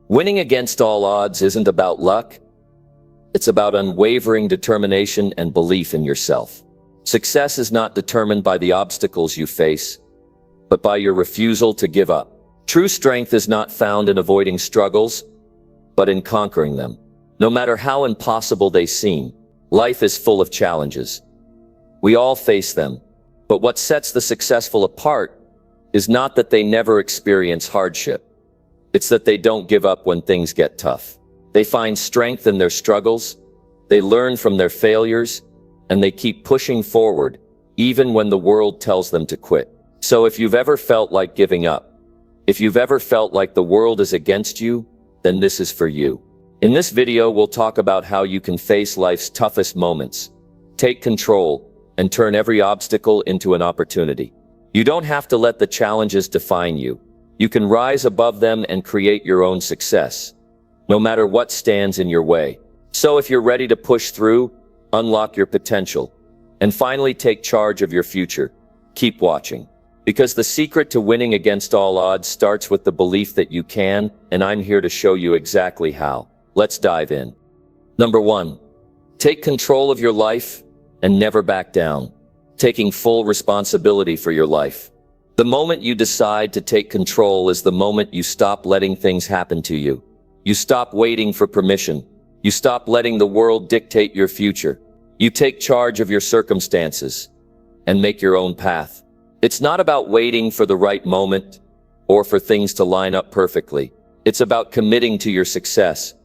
Winning against all odds isn't about luck. It's about unwavering determination and belief in yourself. Success is not determined by the obstacles you face, but by your refusal to give up. True strength is not found in avoiding struggles, but in conquering them. No matter how impossible they seem, life is full of challenges. We all face them, but what sets the successful apart is not that they never experience hardship. It's that they don't give up when things get tough. They find strength in their struggles, they learn from their failures, and they keep pushing forward, even when the world tells them to quit. So if you've ever felt like giving up, if you've ever felt like the world is against you, then this is for you. In this video, we'll talk about how you can face life's toughest moments, take control, and turn every obstacle into an opportunity. You don't have to let the challenges define you. You can rise above them and create your own success, no matter what stands in your way. So if you're ready to push through, unlock your potential, and finally take charge of your future, keep watching. Because the secret to winning against all odds starts with the belief that you can, and I'm here to show you exactly how. Let's dive in. Number 1, take control of your life and never back down. Taking full responsibility for your life. The moment you decide to take control is the moment you stop letting things happen to you. You stop waiting for permission. You stop letting the world dictate your future. You take charge of your circumstances and make your own path. It's not about waiting for the right moment or for things to line up perfectly. It's about committing to your success,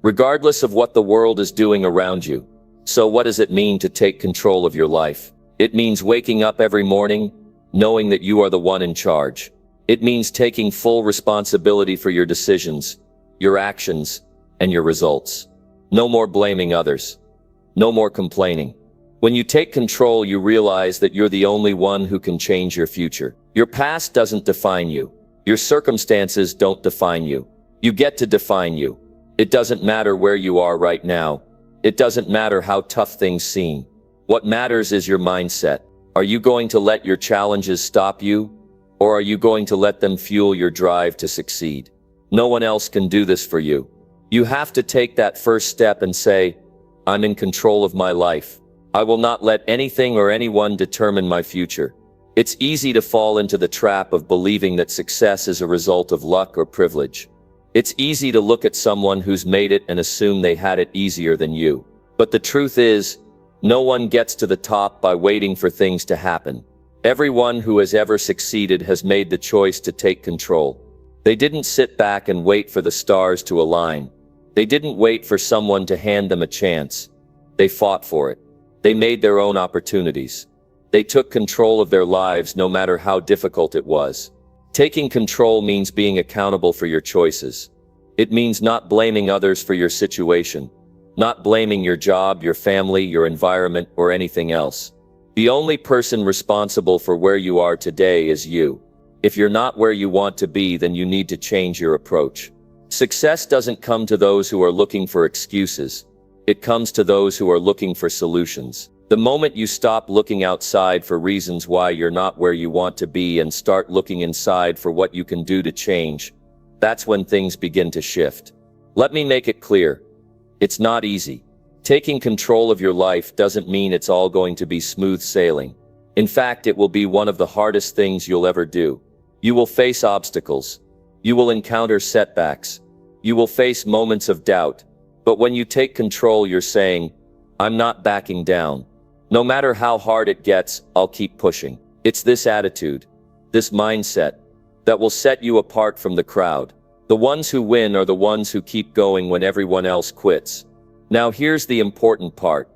regardless of what the world is doing around you. So what does it mean to take control of your life? It means waking up every morning, knowing that you are the one in charge. It means taking full responsibility for your decisions, your actions, and your results. No more blaming others. No more complaining. When you take control, you realize that you're the only one who can change your future. Your past doesn't define you. Your circumstances don't define you. You get to define you. It doesn't matter where you are right now. It doesn't matter how tough things seem. What matters is your mindset. Are you going to let your challenges stop you, or are you going to let them fuel your drive to succeed? No one else can do this for you. You have to take that first step and say, I'm in control of my life. I will not let anything or anyone determine my future. It's easy to fall into the trap of believing that success is a result of luck or privilege. It's easy to look at someone who's made it and assume they had it easier than you. But the truth is, no one gets to the top by waiting for things to happen. Everyone who has ever succeeded has made the choice to take control. They didn't sit back and wait for the stars to align. They didn't wait for someone to hand them a chance. They fought for it. They made their own opportunities. They took control of their lives no matter how difficult it was. Taking control means being accountable for your choices. It means not blaming others for your situation. Not blaming your job, your family, your environment, or anything else. The only person responsible for where you are today is you. If you're not where you want to be, then you need to change your approach. Success doesn't come to those who are looking for excuses. It comes to those who are looking for solutions. The moment you stop looking outside for reasons why you're not where you want to be and start looking inside for what you can do to change, that's when things begin to shift. Let me make it clear. It's not easy. Taking control of your life doesn't mean it's all going to be smooth sailing. In fact, it will be one of the hardest things you'll ever do. You will face obstacles. You will encounter setbacks. You will face moments of doubt. But when you take control, you're saying, I'm not backing down. No matter how hard it gets, I'll keep pushing. It's this attitude, this mindset, that will set you apart from the crowd. The ones who win are the ones who keep going when everyone else quits. Now here's the important part.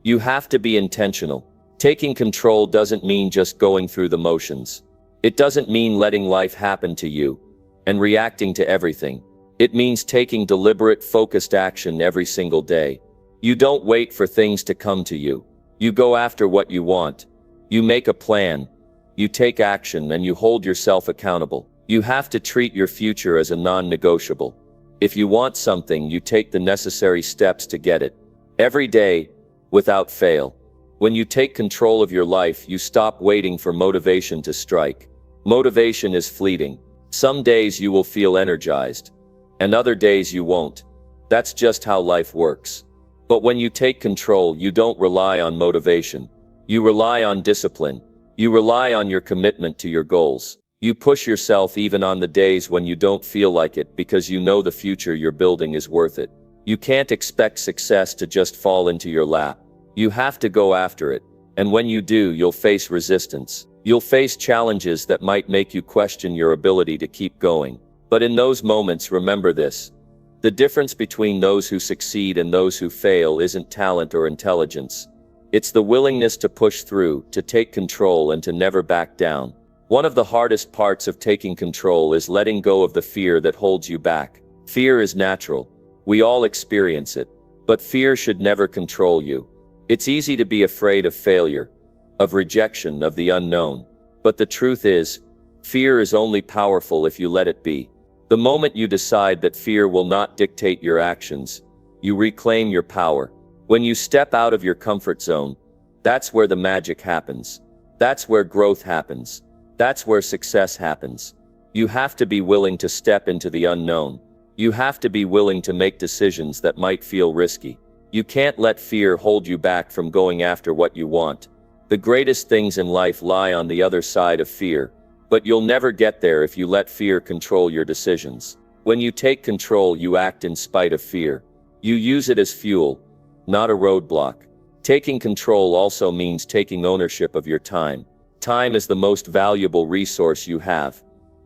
You have to be intentional. Taking control doesn't mean just going through the motions. It doesn't mean letting life happen to you and reacting to everything. It means taking deliberate, focused action every single day. You don't wait for things to come to you. You go after what you want. You make a plan. You take action and you hold yourself accountable. You have to treat your future as a non-negotiable. If you want something, you take the necessary steps to get it. Every day, without fail. When you take control of your life, you stop waiting for motivation to strike. Motivation is fleeting. Some days you will feel energized. and other days you won't. That's just how life works. But when you take control, you don't rely on motivation. You rely on discipline. You rely on your commitment to your goals. You push yourself even on the days when you don't feel like it, because you know the future you're building is worth it. You can't expect success to just fall into your lap. You have to go after it. And when you do, you'll face resistance. You'll face challenges that might make you question your ability to keep going. But in those moments, remember this. The difference between those who succeed and those who fail isn't talent or intelligence. It's the willingness to push through, to take control, and to never back down. One of the hardest parts of taking control is letting go of the fear that holds you back. Fear is natural. We all experience it. But fear should never control you. It's easy to be afraid of failure, of rejection, of the unknown. But the truth is, fear is only powerful if you let it be. The moment you decide that fear will not dictate your actions, you reclaim your power. When you step out of your comfort zone, that's where the magic happens. That's where growth happens. That's where success happens. You have to be willing to step into the unknown. You have to be willing to make decisions that might feel risky. You can't let fear hold you back from going after what you want. The greatest things in life lie on the other side of fear. But you'll never get there if you let fear control your decisions. When you take control, you act in spite of fear. You use it as fuel, not a roadblock. Taking control also means taking ownership of your time. Time is the most valuable resource you have.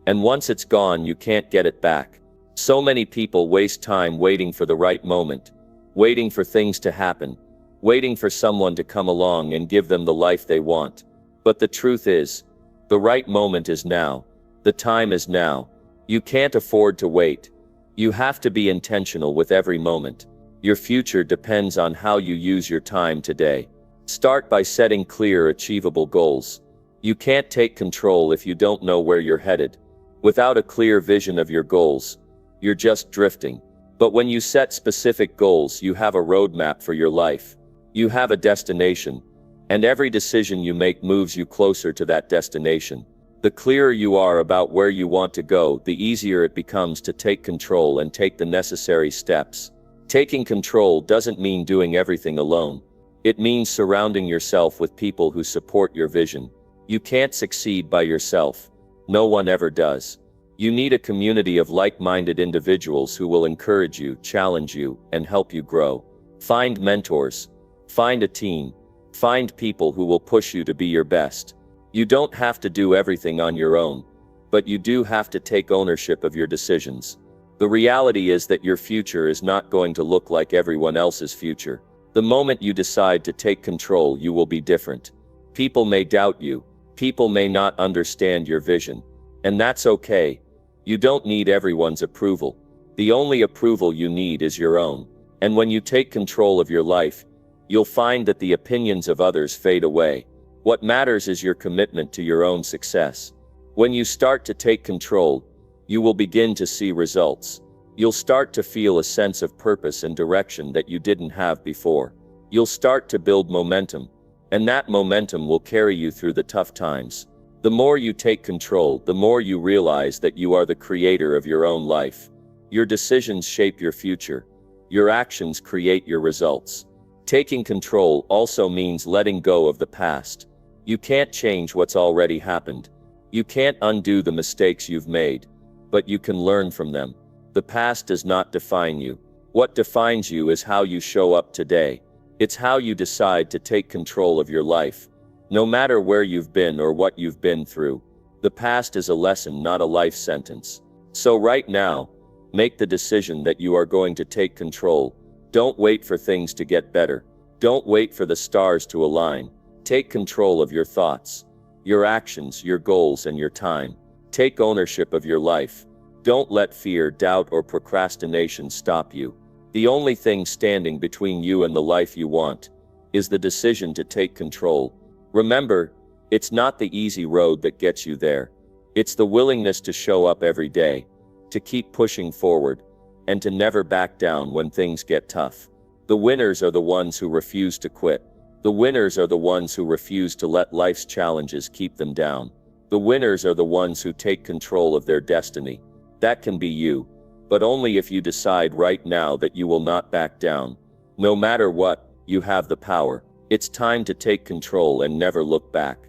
And once it's gone, you can't get it back. So many people waste time waiting for the right moment, waiting for things to happen, waiting for someone to come along and give them the life they want. But the truth is, the right moment is now. The time is now. You can't afford to wait. You have to be intentional with every moment. Your future depends on how you use your time today. Start by setting clear, achievable goals. You can't take control if you don't know where you're headed. Without a clear vision of your goals, you're just drifting. But when you set specific goals, you have a roadmap for your life. You have a destination. And every decision you make moves you closer to that destination. The clearer you are about where you want to go, the easier it becomes to take control and take the necessary steps. Taking control doesn't mean doing everything alone. It means surrounding yourself with people who support your vision. You can't succeed by yourself. No one ever does. You need a community of like-minded individuals who will encourage you, challenge you, and help you grow. Find mentors. Find a team. Find people who will push you to be your best. You don't have to do everything on your own, but you do have to take ownership of your decisions. The reality is that your future is not going to look like everyone else's future. The moment you decide to take control, you will be different. People may doubt you. People may not understand your vision. And that's okay. You don't need everyone's approval. The only approval you need is your own. And when you take control of your life, you'll find that the opinions of others fade away. What matters is your commitment to your own success. When you start to take control, you will begin to see results. You'll start to feel a sense of purpose and direction that you didn't have before. You'll start to build momentum, and that momentum will carry you through the tough times. The more you take control, the more you realize that you are the creator of your own life. Your decisions shape your future. Your actions create your results. Taking control also means letting go of the past. You can't change what's already happened. You can't undo the mistakes you've made, but you can learn from them. The past does not define you. What defines you is how you show up today. It's how you decide to take control of your life. No matter where you've been or what you've been through, the past is a lesson, not a life sentence. So right now, make the decision that you are going to take control. Don't wait for things to get better. Don't wait for the stars to align. Take control of your thoughts, your actions, your goals, and your time. Take ownership of your life. Don't let fear, doubt, or procrastination stop you. The only thing standing between you and the life you want is the decision to take control. Remember, it's not the easy road that gets you there. It's the willingness to show up every day, to keep pushing forward, and to never back down when things get tough. The winners are the ones who refuse to quit. The winners are the ones who refuse to let life's challenges keep them down. The winners are the ones who take control of their destiny. That can be you. but only if you decide right now that you will not back down. No matter what, you have the power. It's time to take control and never look back.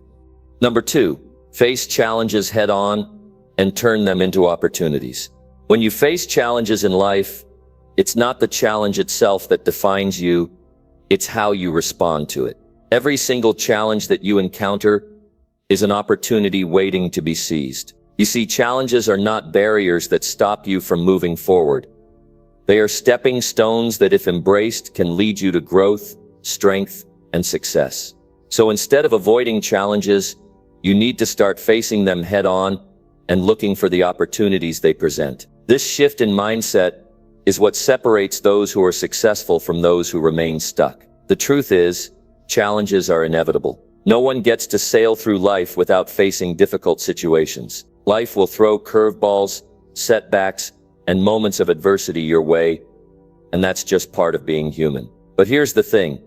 Number 2, face challenges head on and turn them into opportunities. When you face challenges in life, it's not the challenge itself that defines you, it's how you respond to it. Every single challenge that you encounter is an opportunity waiting to be seized. You see, challenges are not barriers that stop you from moving forward. They are stepping stones that, if embraced, can lead you to growth, strength, and success. So instead of avoiding challenges, you need to start facing them head on and looking for the opportunities they present. This shift in mindset is what separates those who are successful from those who remain stuck. The truth is, challenges are inevitable. No one gets to sail through life without facing difficult situations. Life will throw curveballs, setbacks, and moments of adversity your way, and that's just part of being human. But here's the thing.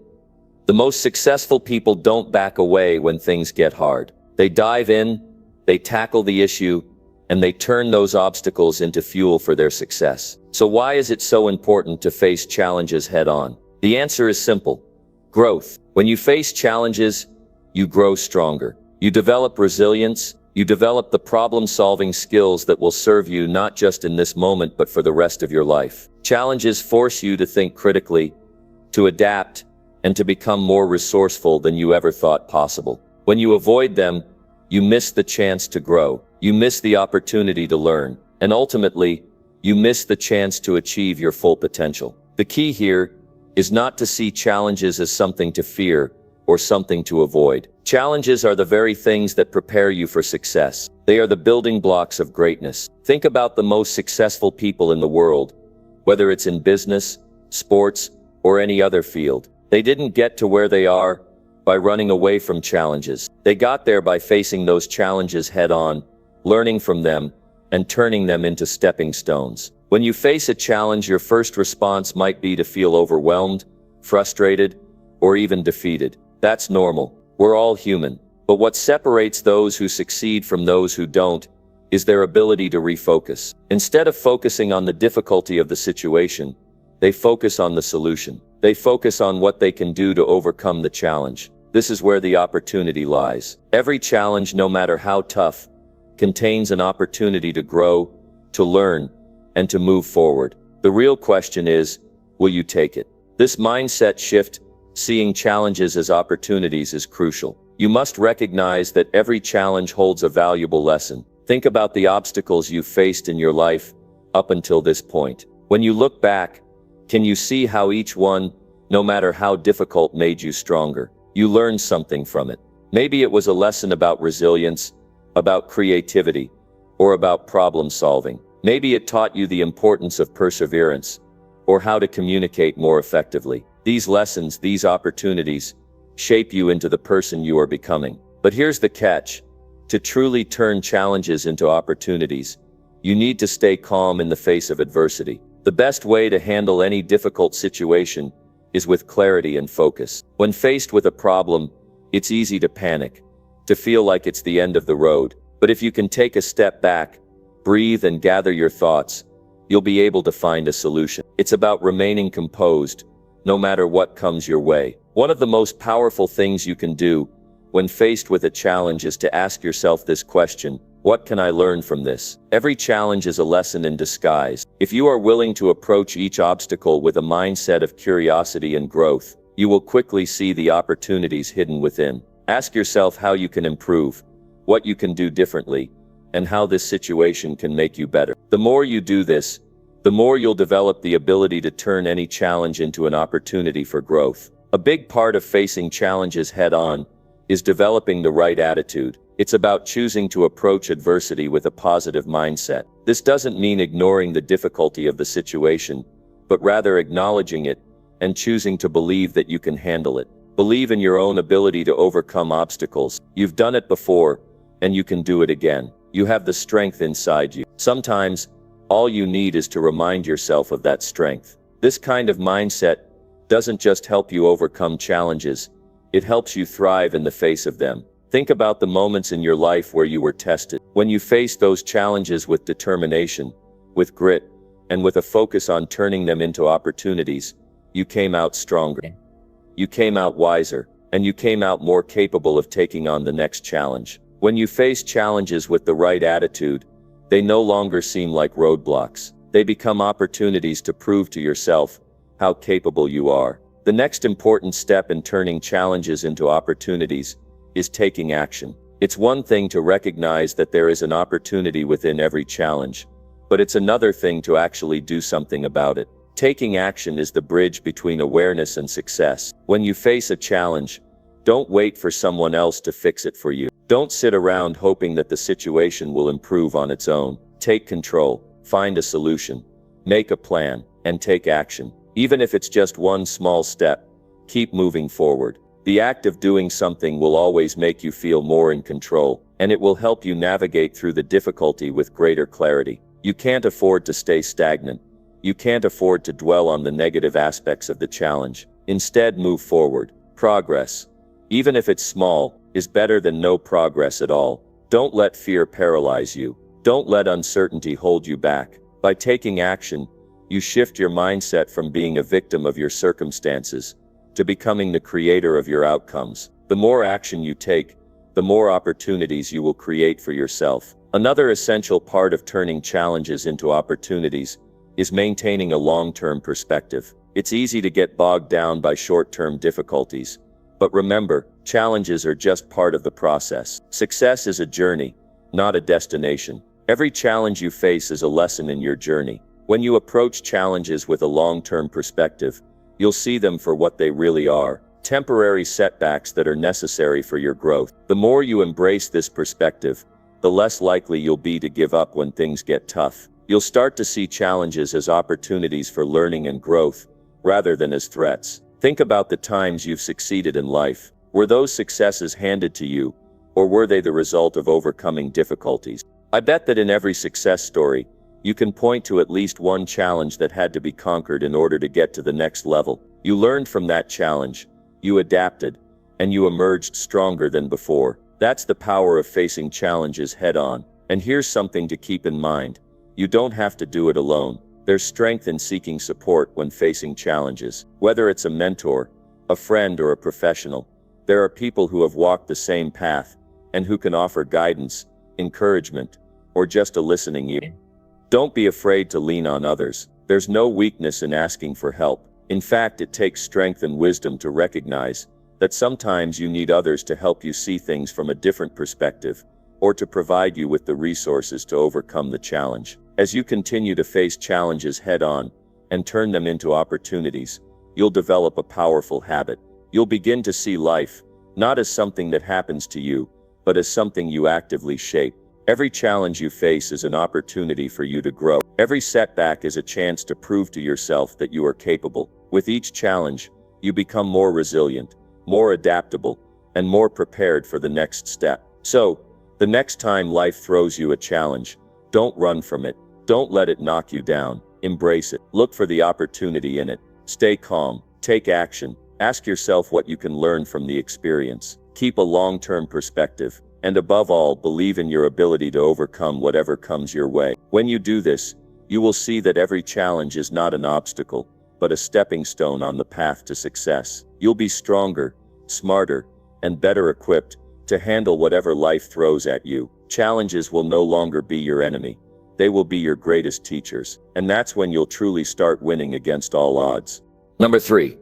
The most successful people don't back away when things get hard. They dive in, they tackle the issue, and they turn those obstacles into fuel for their success. So why is it so important to face challenges head on? The answer is simple. Growth. When you face challenges, you grow stronger. You develop resilience. You develop the problem-solving skills that will serve you not just in this moment but for the rest of your life. Challenges force you to think critically, to adapt, and to become more resourceful than you ever thought possible. When you avoid them, you miss the chance to grow. You miss the opportunity to learn. And ultimately, you miss the chance to achieve your full potential. The key here is not to see challenges as something to fear or something to avoid. Challenges are the very things that prepare you for success. They are the building blocks of greatness. Think about the most successful people in the world, whether it's in business, sports, or any other field. They didn't get to where they are by running away from challenges. They got there by facing those challenges head on, learning from them, and turning them into stepping stones. When you face a challenge, your first response might be to feel overwhelmed, frustrated, or even defeated. That's normal. We're all human. But what separates those who succeed from those who don't is their ability to refocus. Instead of focusing on the difficulty of the situation, they focus on the solution. They focus on what they can do to overcome the challenge. This is where the opportunity lies. Every challenge, no matter how tough, contains an opportunity to grow, to learn, and to move forward. The real question is, will you take it? This mindset shift, seeing challenges as opportunities, is crucial. You must recognize that every challenge holds a valuable lesson. Think about the obstacles you've faced in your life up until this point. When you look back, can you see how each one, no matter how difficult, made you stronger? You learned something from it. Maybe it was a lesson about resilience, about creativity, or about problem solving. Maybe it taught you the importance of perseverance, or how to communicate more effectively. These lessons, these opportunities, shape you into the person you are becoming. But here's the catch. To truly turn challenges into opportunities, you need to stay calm in the face of adversity. The best way to handle any difficult situation is with clarity and focus. When faced with a problem, it's easy to panic, to feel like it's the end of the road. But if you can take a step back, breathe, and gather your thoughts, you'll be able to find a solution. It's about remaining composed, no matter what comes your way. One of the most powerful things you can do when faced with a challenge is to ask yourself this question: what can I learn from this? Every challenge is a lesson in disguise. If you are willing to approach each obstacle with a mindset of curiosity and growth, you will quickly see the opportunities hidden within. Ask yourself how you can improve, what you can do differently, and how this situation can make you better. The more you do this, the more you'll develop the ability to turn any challenge into an opportunity for growth. A big part of facing challenges head-on is developing the right attitude. It's about choosing to approach adversity with a positive mindset. This doesn't mean ignoring the difficulty of the situation, but rather acknowledging it and choosing to believe that you can handle it. Believe in your own ability to overcome obstacles. You've done it before, and you can do it again. You have the strength inside you. Sometimes, all you need is to remind yourself of that strength. This kind of mindset doesn't just help you overcome challenges, it helps you thrive in the face of them. Think about the moments in your life where you were tested. When you faced those challenges with determination, with grit, and with a focus on turning them into opportunities, you came out stronger. You came out wiser, and you came out more capable of taking on the next challenge. When you face challenges with the right attitude, they no longer seem like roadblocks. They become opportunities to prove to yourself how capable you are. The next important step in turning challenges into opportunities is taking action. It's one thing to recognize that there is an opportunity within every challenge, but it's another thing to actually do something about it. Taking action is the bridge between awareness and success. When you face a challenge, don't wait for someone else to fix it for you. Don't sit around hoping that the situation will improve on its own. Take control, find a solution, make a plan, and take action. Even if it's just one small step, keep moving forward. The act of doing something will always make you feel more in control, and it will help you navigate through the difficulty with greater clarity. You can't afford to stay stagnant. You can't afford to dwell on the negative aspects of the challenge. Instead, move forward. Progress, even if it's small, is better than no progress at all. Don't let fear paralyze you. Don't let uncertainty hold you back. By taking action, you shift your mindset from being a victim of your circumstances to becoming the creator of your outcomes. The more action you take, the more opportunities you will create for yourself. Another essential part of turning challenges into opportunities is maintaining a long-term perspective. It's easy to get bogged down by short-term difficulties, but remember, challenges are just part of the process. Success is a journey, not a destination. Every challenge you face is a lesson in your journey. When you approach challenges with a long-term perspective, you'll see them for what they really are: temporary setbacks that are necessary for your growth. The more you embrace this perspective, the less likely you'll be to give up when things get tough. You'll start to see challenges as opportunities for learning and growth, rather than as threats. Think about the times you've succeeded in life. Were those successes handed to you, or were they the result of overcoming difficulties? I bet that in every success story, you can point to at least one challenge that had to be conquered in order to get to the next level. You learned from that challenge, you adapted, and you emerged stronger than before. That's the power of facing challenges head-on. And here's something to keep in mind. You don't have to do it alone. There's strength in seeking support when facing challenges. Whether it's a mentor, a friend, or a professional, there are people who have walked the same path and who can offer guidance, encouragement, or just a listening ear. Don't be afraid to lean on others. There's no weakness in asking for help. In fact, it takes strength and wisdom to recognize that sometimes you need others to help you see things from a different perspective, or to provide you with the resources to overcome the challenge. As you continue to face challenges head-on and turn them into opportunities, you'll develop a powerful habit. You'll begin to see life, not as something that happens to you, but as something you actively shape. Every challenge you face is an opportunity for you to grow. Every setback is a chance to prove to yourself that you are capable. With each challenge, you become more resilient, more adaptable, and more prepared for the next step. So, the next time life throws you a challenge, don't run from it. Don't let it knock you down. Embrace it. Look for the opportunity in it. Stay calm. Take action. Ask yourself what you can learn from the experience. Keep a long-term perspective. And above all, believe in your ability to overcome whatever comes your way. When you do this, you will see that every challenge is not an obstacle, but a stepping stone on the path to success. You'll be stronger, smarter, and better equipped to handle whatever life throws at you. Challenges will no longer be your enemy. They will be your greatest teachers. And that's when you'll truly start winning against all odds. Number 3.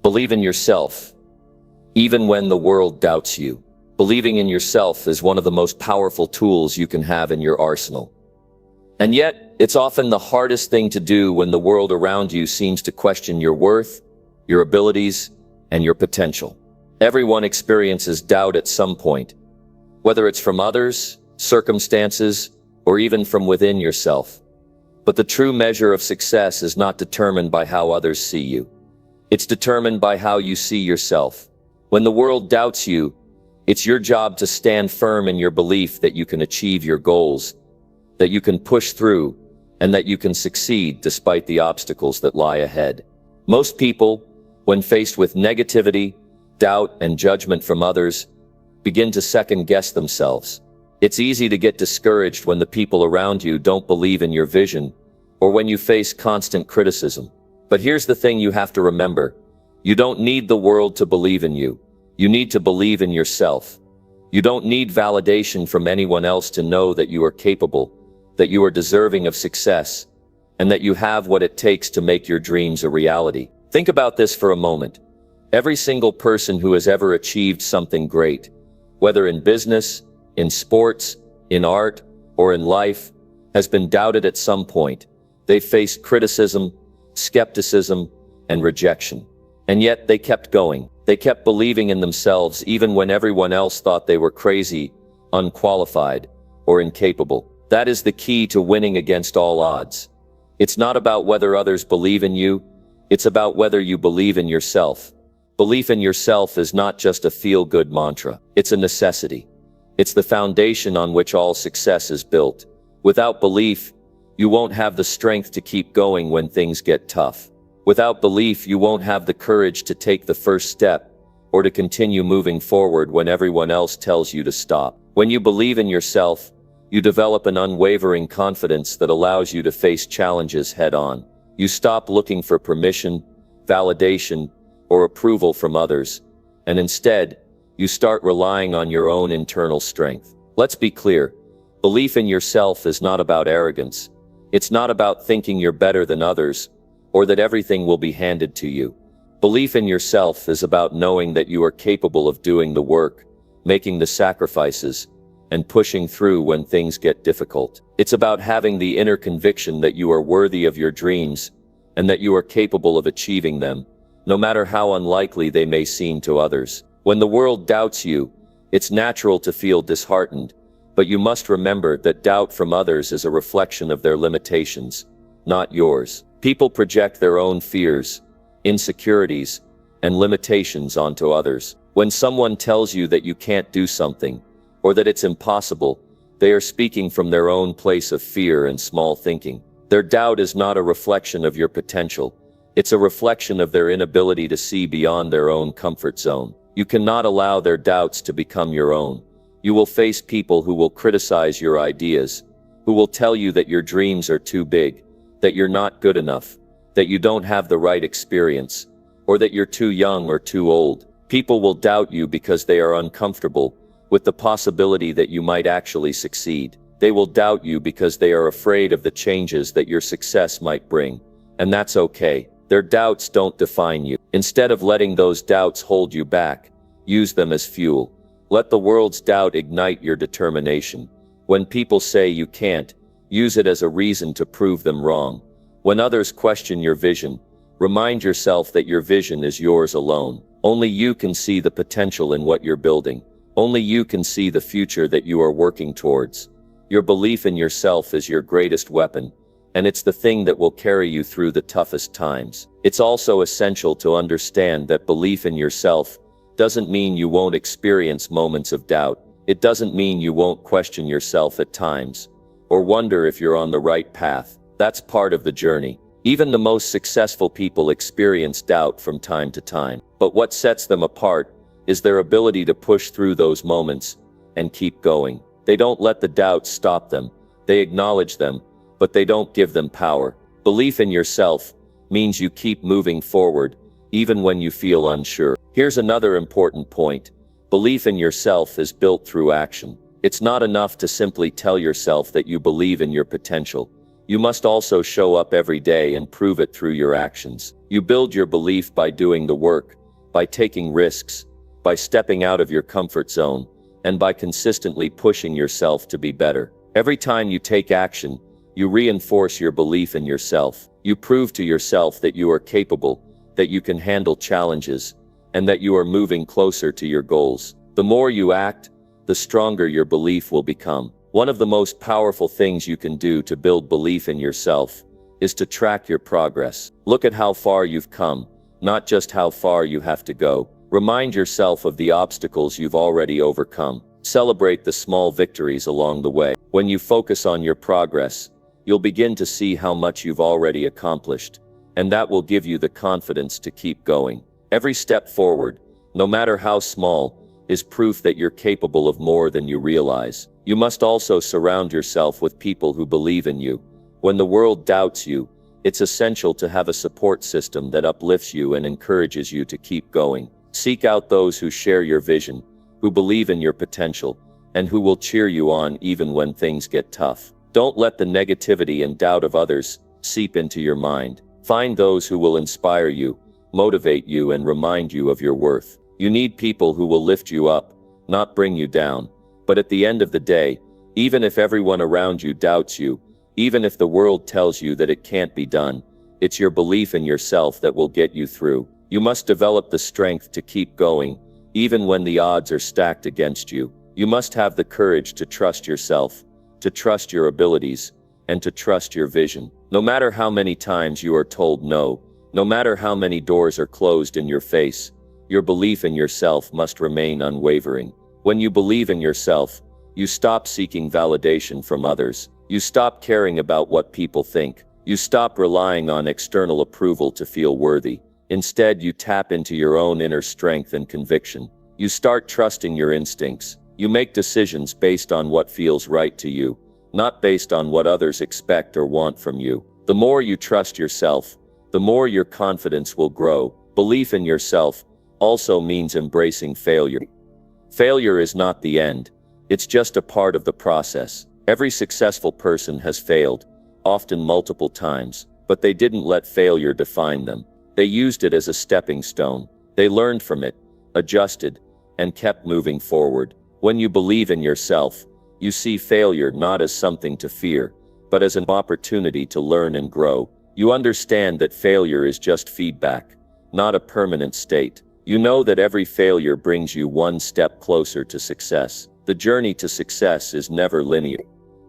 Believe in yourself, even when the world doubts you. Believing in yourself is one of the most powerful tools you can have in your arsenal. And yet, it's often the hardest thing to do when the world around you seems to question your worth, your abilities, and your potential. Everyone experiences doubt at some point, whether it's from others, circumstances, or even from within yourself. But the true measure of success is not determined by how others see you. It's determined by how you see yourself. When the world doubts you, it's your job to stand firm in your belief that you can achieve your goals, that you can push through, and that you can succeed despite the obstacles that lie ahead. Most people, when faced with negativity, doubt, and judgment from others, begin to second-guess themselves. It's easy to get discouraged when the people around you don't believe in your vision, or when you face constant criticism. But here's the thing you have to remember. You don't need the world to believe in you. You need to believe in yourself. You don't need validation from anyone else to know that you are capable, that you are deserving of success, and that you have what it takes to make your dreams a reality. Think about this for a moment. Every single person who has ever achieved something great, whether in business, in sports, in art, or in life, has been doubted at some point. They faced criticism, skepticism, and rejection. And yet they kept going. They kept believing in themselves even when everyone else thought they were crazy, unqualified, or incapable. That is the key to winning against all odds. It's not about whether others believe in you, it's about whether you believe in yourself. Belief in yourself is not just a feel-good mantra, it's a necessity. It's the foundation on which all success is built. Without belief, you won't have the strength to keep going when things get tough. Without belief, you won't have the courage to take the first step, or to continue moving forward when everyone else tells you to stop. When you believe in yourself, you develop an unwavering confidence that allows you to face challenges head-on. You stop looking for permission, validation, or approval from others, and instead, you start relying on your own internal strength. Let's be clear. Belief in yourself is not about arrogance. It's not about thinking you're better than others, or that everything will be handed to you. Belief in yourself is about knowing that you are capable of doing the work, making the sacrifices, and pushing through when things get difficult. It's about having the inner conviction that you are worthy of your dreams, and that you are capable of achieving them, no matter how unlikely they may seem to others. When the world doubts you, it's natural to feel disheartened, but you must remember that doubt from others is a reflection of their limitations, not yours. People project their own fears, insecurities, and limitations onto others. When someone tells you that you can't do something, or that it's impossible, they are speaking from their own place of fear and small thinking. Their doubt is not a reflection of your potential. It's a reflection of their inability to see beyond their own comfort zone. You cannot allow their doubts to become your own. You will face people who will criticize your ideas, who will tell you that your dreams are too big, that you're not good enough, that you don't have the right experience, or that you're too young or too old. People will doubt you because they are uncomfortable with the possibility that you might actually succeed. They will doubt you because they are afraid of the changes that your success might bring. And that's okay. Their doubts don't define you. Instead of letting those doubts hold you back, use them as fuel. Let the world's doubt ignite your determination. When people say you can't, use it as a reason to prove them wrong. When others question your vision, remind yourself that your vision is yours alone. Only you can see the potential in what you're building. Only you can see the future that you are working towards. Your belief in yourself is your greatest weapon, and it's the thing that will carry you through the toughest times. It's also essential to understand that belief in yourself doesn't mean you won't experience moments of doubt. It doesn't mean you won't question yourself at times, or wonder if you're on the right path. That's part of the journey. Even the most successful people experience doubt from time to time. But what sets them apart is their ability to push through those moments and keep going. They don't let the doubts stop them. They acknowledge them, but they don't give them power. Belief in yourself means you keep moving forward, even when you feel unsure. Here's another important point. Belief in yourself is built through action. It's not enough to simply tell yourself that you believe in your potential. You must also show up every day and prove it through your actions. You build your belief by doing the work, by taking risks, by stepping out of your comfort zone, and by consistently pushing yourself to be better. Every time you take action, you reinforce your belief in yourself. You prove to yourself that you are capable, that you can handle challenges, and that you are moving closer to your goals. The more you act, the stronger your belief will become. One of the most powerful things you can do to build belief in yourself is to track your progress. Look at how far you've come, not just how far you have to go. Remind yourself of the obstacles you've already overcome. Celebrate the small victories along the way. When you focus on your progress, you'll begin to see how much you've already accomplished, and that will give you the confidence to keep going. Every step forward, no matter how small, is proof that you're capable of more than you realize. You must also surround yourself with people who believe in you, When the world doubts you, it's essential to have a support system that uplifts you and encourages you to keep going. Seek out those who share your vision, who believe in your potential, and who will cheer you on even when things get tough. Don't let the negativity and doubt of others seep into your mind. Find those who will inspire you, motivate you, and remind you of your worth. You need people who will lift you up, not bring you down. But at the end of the day, even if everyone around you doubts you, even if the world tells you that it can't be done, it's your belief in yourself that will get you through. You must develop the strength to keep going, even when the odds are stacked against you. You must have the courage to trust yourself, to trust your abilities, and to trust your vision. No matter how many times you are told no, no matter how many doors are closed in your face, your belief in yourself must remain unwavering. When you believe in yourself, you stop seeking validation from others. You stop caring about what people think. You stop relying on external approval to feel worthy. Instead, you tap into your own inner strength and conviction. You start trusting your instincts. You make decisions based on what feels right to you, not based on what others expect or want from you. The more you trust yourself, the more your confidence will grow. Belief in yourself also means embracing failure. Failure is not the end. It's just a part of the process. Every successful person has failed, often multiple times, but they didn't let failure define them. They used it as a stepping stone. They learned from it, adjusted, and kept moving forward. When you believe in yourself, you see failure not as something to fear, but as an opportunity to learn and grow. You understand that failure is just feedback, not a permanent state. You know that every failure brings you one step closer to success. The journey to success is never linear.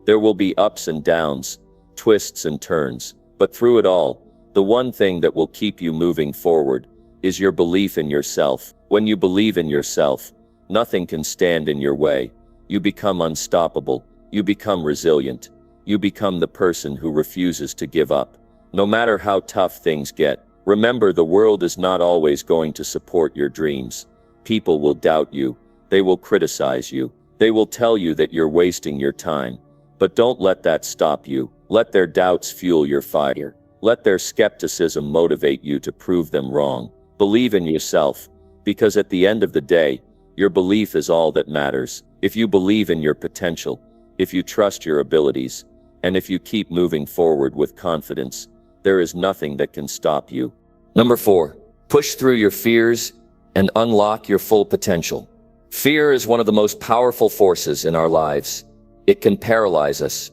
There will be ups and downs, twists and turns, but through it all, the one thing that will keep you moving forward is your belief in yourself. When you believe in yourself, nothing can stand in your way. You become unstoppable. You become resilient. You become the person who refuses to give up. No matter how tough things get, remember, the world is not always going to support your dreams. People will doubt you. They will criticize you. They will tell you that you're wasting your time. But don't let that stop you. Let their doubts fuel your fire. Let their skepticism motivate you to prove them wrong. Believe in yourself, because at the end of the day, your belief is all that matters. If you believe in your potential, if you trust your abilities, and if you keep moving forward with confidence, there is nothing that can stop you. Number 4, push through your fears and unlock your full potential. Fear is one of the most powerful forces in our lives. It can paralyze us,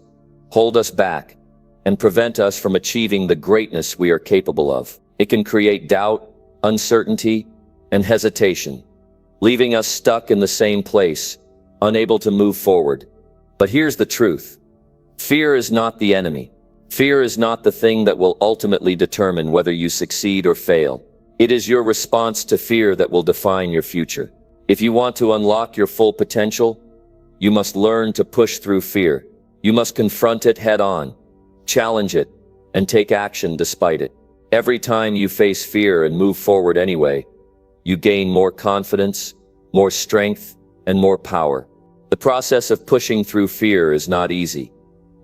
hold us back, and prevent us from achieving the greatness we are capable of. It can create doubt, uncertainty, and hesitation, leaving us stuck in the same place, unable to move forward. But here's the truth. Fear is not the enemy. Fear is not the thing that will ultimately determine whether you succeed or fail. It is your response to fear that will define your future. If you want to unlock your full potential, you must learn to push through fear. You must confront it head on, challenge it, and take action despite it. Every time you face fear and move forward anyway, you gain more confidence, more strength, and more power. The process of pushing through fear is not easy,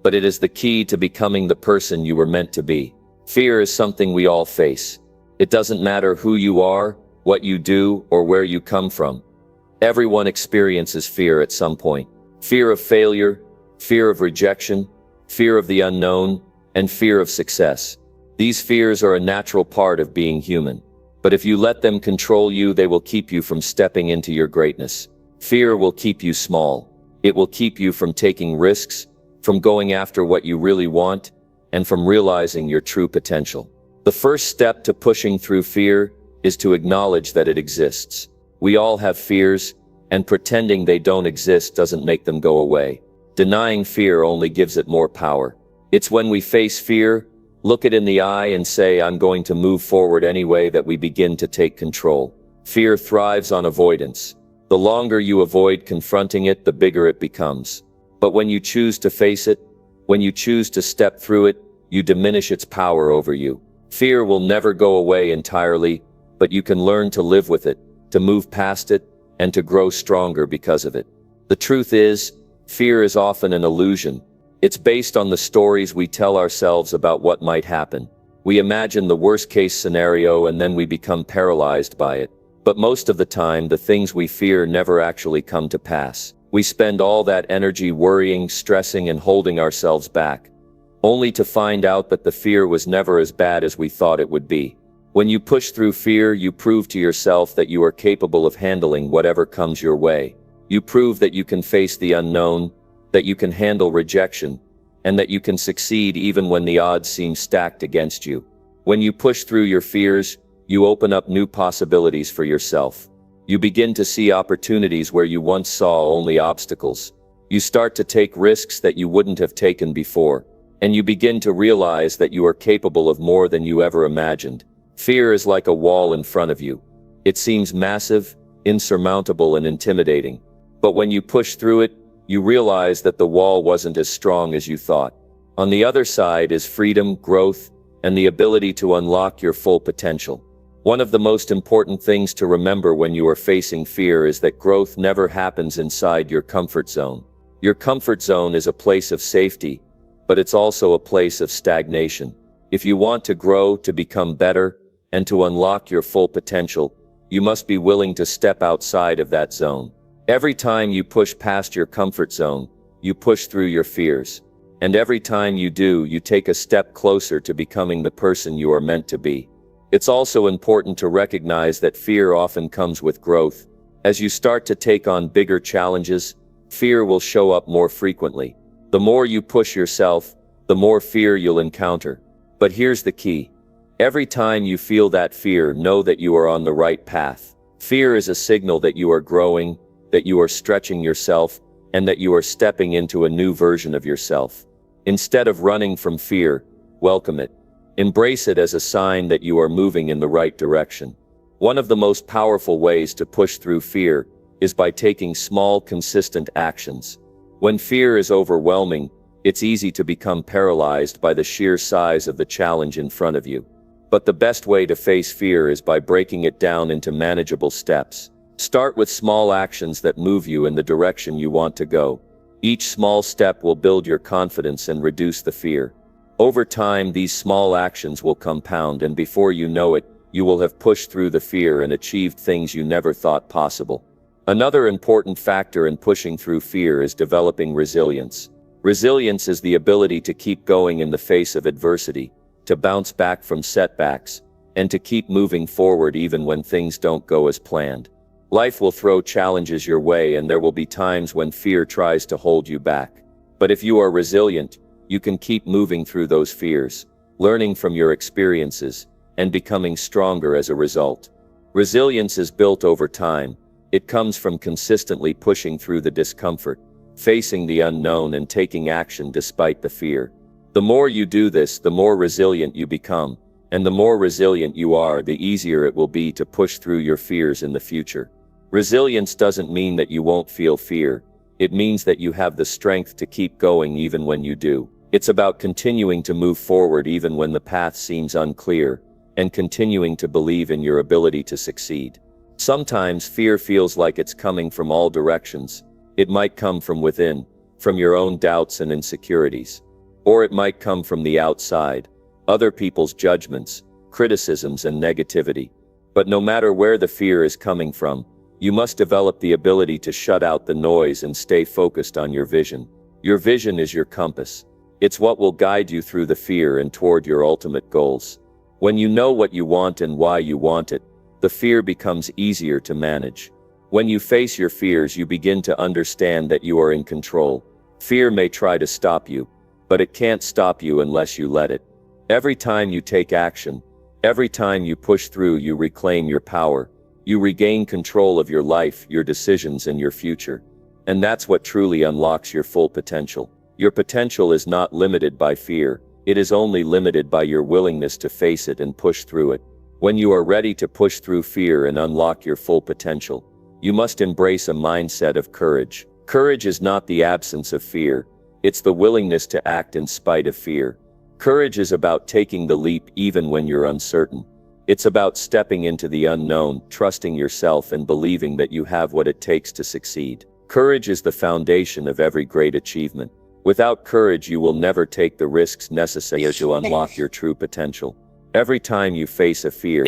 but it is the key to becoming the person you were meant to be. Fear is something we all face. It doesn't matter who you are, what you do, or where you come from. Everyone experiences fear at some point. Fear of failure, fear of rejection, fear of the unknown, and fear of success. These fears are a natural part of being human. But if you let them control you, they will keep you from stepping into your greatness. Fear will keep you small. It will keep you from taking risks, from going after what you really want, and from realizing your true potential. The first step to pushing through fear is to acknowledge that it exists. We all have fears, and pretending they don't exist doesn't make them go away. Denying fear only gives it more power. It's when we face fear, look it in the eye and say, "I'm going to move forward anyway," that we begin to take control. Fear thrives on avoidance. The longer you avoid confronting it, the bigger it becomes. But when you choose to face it, when you choose to step through it, you diminish its power over you. Fear will never go away entirely, but you can learn to live with it, to move past it, and to grow stronger because of it. The truth is, fear is often an illusion. It's based on the stories we tell ourselves about what might happen. We imagine the worst-case scenario and then we become paralyzed by it. But most of the time, the things we fear never actually come to pass. We spend all that energy worrying, stressing, and holding ourselves back, only to find out that the fear was never as bad as we thought it would be. When you push through fear, you prove to yourself that you are capable of handling whatever comes your way. You prove that you can face the unknown, that you can handle rejection, and that you can succeed even when the odds seem stacked against you. When you push through your fears, you open up new possibilities for yourself. You begin to see opportunities where you once saw only obstacles. You start to take risks that you wouldn't have taken before, and you begin to realize that you are capable of more than you ever imagined. Fear is like a wall in front of you. It seems massive, insurmountable, and intimidating. But when you push through it, you realize that the wall wasn't as strong as you thought. On the other side is freedom, growth, and the ability to unlock your full potential. One of the most important things to remember when you are facing fear is that growth never happens inside your comfort zone. Your comfort zone is a place of safety, but it's also a place of stagnation. If you want to grow, to become better, and to unlock your full potential, you must be willing to step outside of that zone. Every time you push past your comfort zone, you push through your fears. And every time you do, you take a step closer to becoming the person you are meant to be. It's also important to recognize that fear often comes with growth. As you start to take on bigger challenges, fear will show up more frequently. The more you push yourself, the more fear you'll encounter. But here's the key. Every time you feel that fear, know that you are on the right path. Fear is a signal that you are growing, that you are stretching yourself, and that you are stepping into a new version of yourself. Instead of running from fear, welcome it. Embrace it as a sign that you are moving in the right direction. One of the most powerful ways to push through fear is by taking small, consistent actions. When fear is overwhelming, it's easy to become paralyzed by the sheer size of the challenge in front of you. But the best way to face fear is by breaking it down into manageable steps. Start with small actions that move you in the direction you want to go. Each small step will build your confidence and reduce the fear. Over time, these small actions will compound, and before you know it, you will have pushed through the fear and achieved things you never thought possible. Another important factor in pushing through fear is developing resilience. Resilience is the ability to keep going in the face of adversity, to bounce back from setbacks, and to keep moving forward even when things don't go as planned. Life will throw challenges your way, and there will be times when fear tries to hold you back. But if you are resilient, you can keep moving through those fears, learning from your experiences, and becoming stronger as a result. Resilience is built over time. It comes from consistently pushing through the discomfort, facing the unknown, and taking action despite the fear. The more you do this, the more resilient you become, and the more resilient you are, the easier it will be to push through your fears in the future. Resilience doesn't mean that you won't feel fear. It means that you have the strength to keep going even when you do. It's about continuing to move forward even when the path seems unclear, and continuing to believe in your ability to succeed. Sometimes fear feels like it's coming from all directions. It might come from within, from your own doubts and insecurities. Or it might come from the outside, other people's judgments, criticisms, and negativity. But no matter where the fear is coming from, you must develop the ability to shut out the noise and stay focused on your vision. Your vision is your compass. It's what will guide you through the fear and toward your ultimate goals. When you know what you want and why you want it, the fear becomes easier to manage. When you face your fears, you begin to understand that you are in control. Fear may try to stop you, but it can't stop you unless you let it. Every time you take action, every time you push through, you reclaim your power. You regain control of your life, your decisions, and your future. And that's what truly unlocks your full potential. Your potential is not limited by fear. It is only limited by your willingness to face it and push through it. When you are ready to push through fear and unlock your full potential, you must embrace a mindset of courage. Courage is not the absence of fear. It's the willingness to act in spite of fear. Courage is about taking the leap even when you're uncertain. It's about stepping into the unknown, trusting yourself, and believing that you have what it takes to succeed. Courage is the foundation of every great achievement. Without courage, you will never take the risks necessary to unlock your true potential. Every time you face a fear,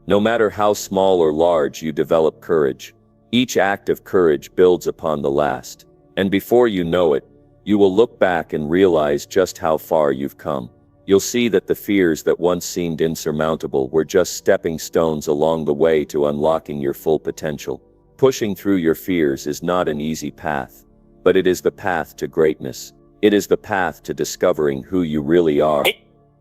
no matter how small or large, you develop courage. Each act of courage builds upon the last. And before you know it, you will look back and realize just how far you've come. You'll see that the fears that once seemed insurmountable were just stepping stones along the way to unlocking your full potential. Pushing through your fears is not an easy path, but it is the path to greatness. It is the path to discovering who you really are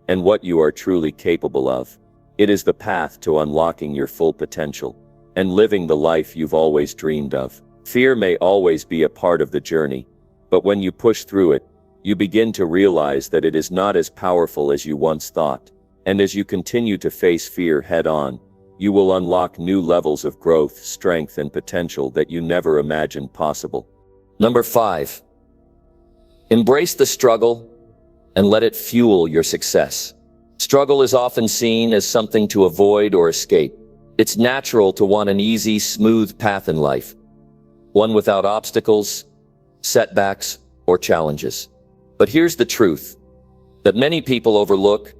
and what you are truly capable of. It is the path to unlocking your full potential and living the life you've always dreamed of. Fear may always be a part of the journey, but when you push through it, you begin to realize that it is not as powerful as you once thought. And as you continue to face fear head-on, you will unlock new levels of growth, strength, and potential that you never imagined possible. Number 5. Embrace the struggle and let it fuel your success. Struggle is often seen as something to avoid or escape. It's natural to want an easy, smooth path in life, one without obstacles, setbacks, or challenges. But here's the truth that many people overlook.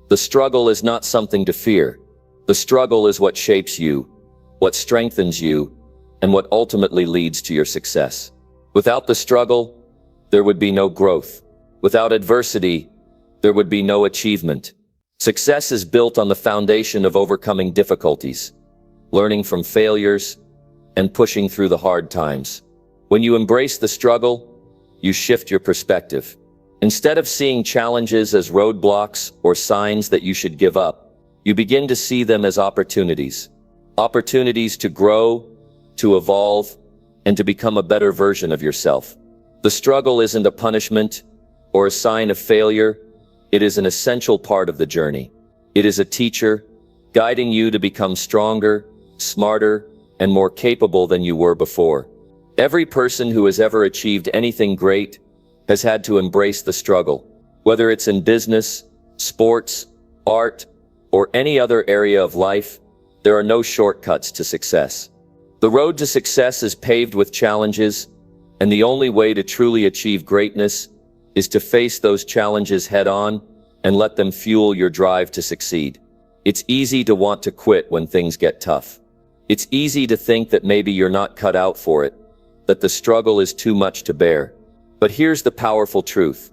The struggle is not something to fear. The struggle is what shapes you, what strengthens you, and what ultimately leads to your success. Without the struggle, there would be no growth. Without adversity, there would be no achievement. Success is built on the foundation of overcoming difficulties, learning from failures, and pushing through the hard times. When you embrace the struggle, you shift your perspective. Instead of seeing challenges as roadblocks or signs that you should give up, you begin to see them as opportunities. Opportunities to grow, to evolve, and to become a better version of yourself. The struggle isn't a punishment or a sign of failure. It is an essential part of the journey. It is a teacher, guiding you to become stronger, smarter, and more capable than you were before. Every person who has ever achieved anything great has had to embrace the struggle. Whether it's in business, sports, art, or any other area of life, there are no shortcuts to success. The road to success is paved with challenges, and the only way to truly achieve greatness is to face those challenges head-on and let them fuel your drive to succeed. It's easy to want to quit when things get tough. It's easy to think that maybe you're not cut out for it, that the struggle is too much to bear. But here's the powerful truth.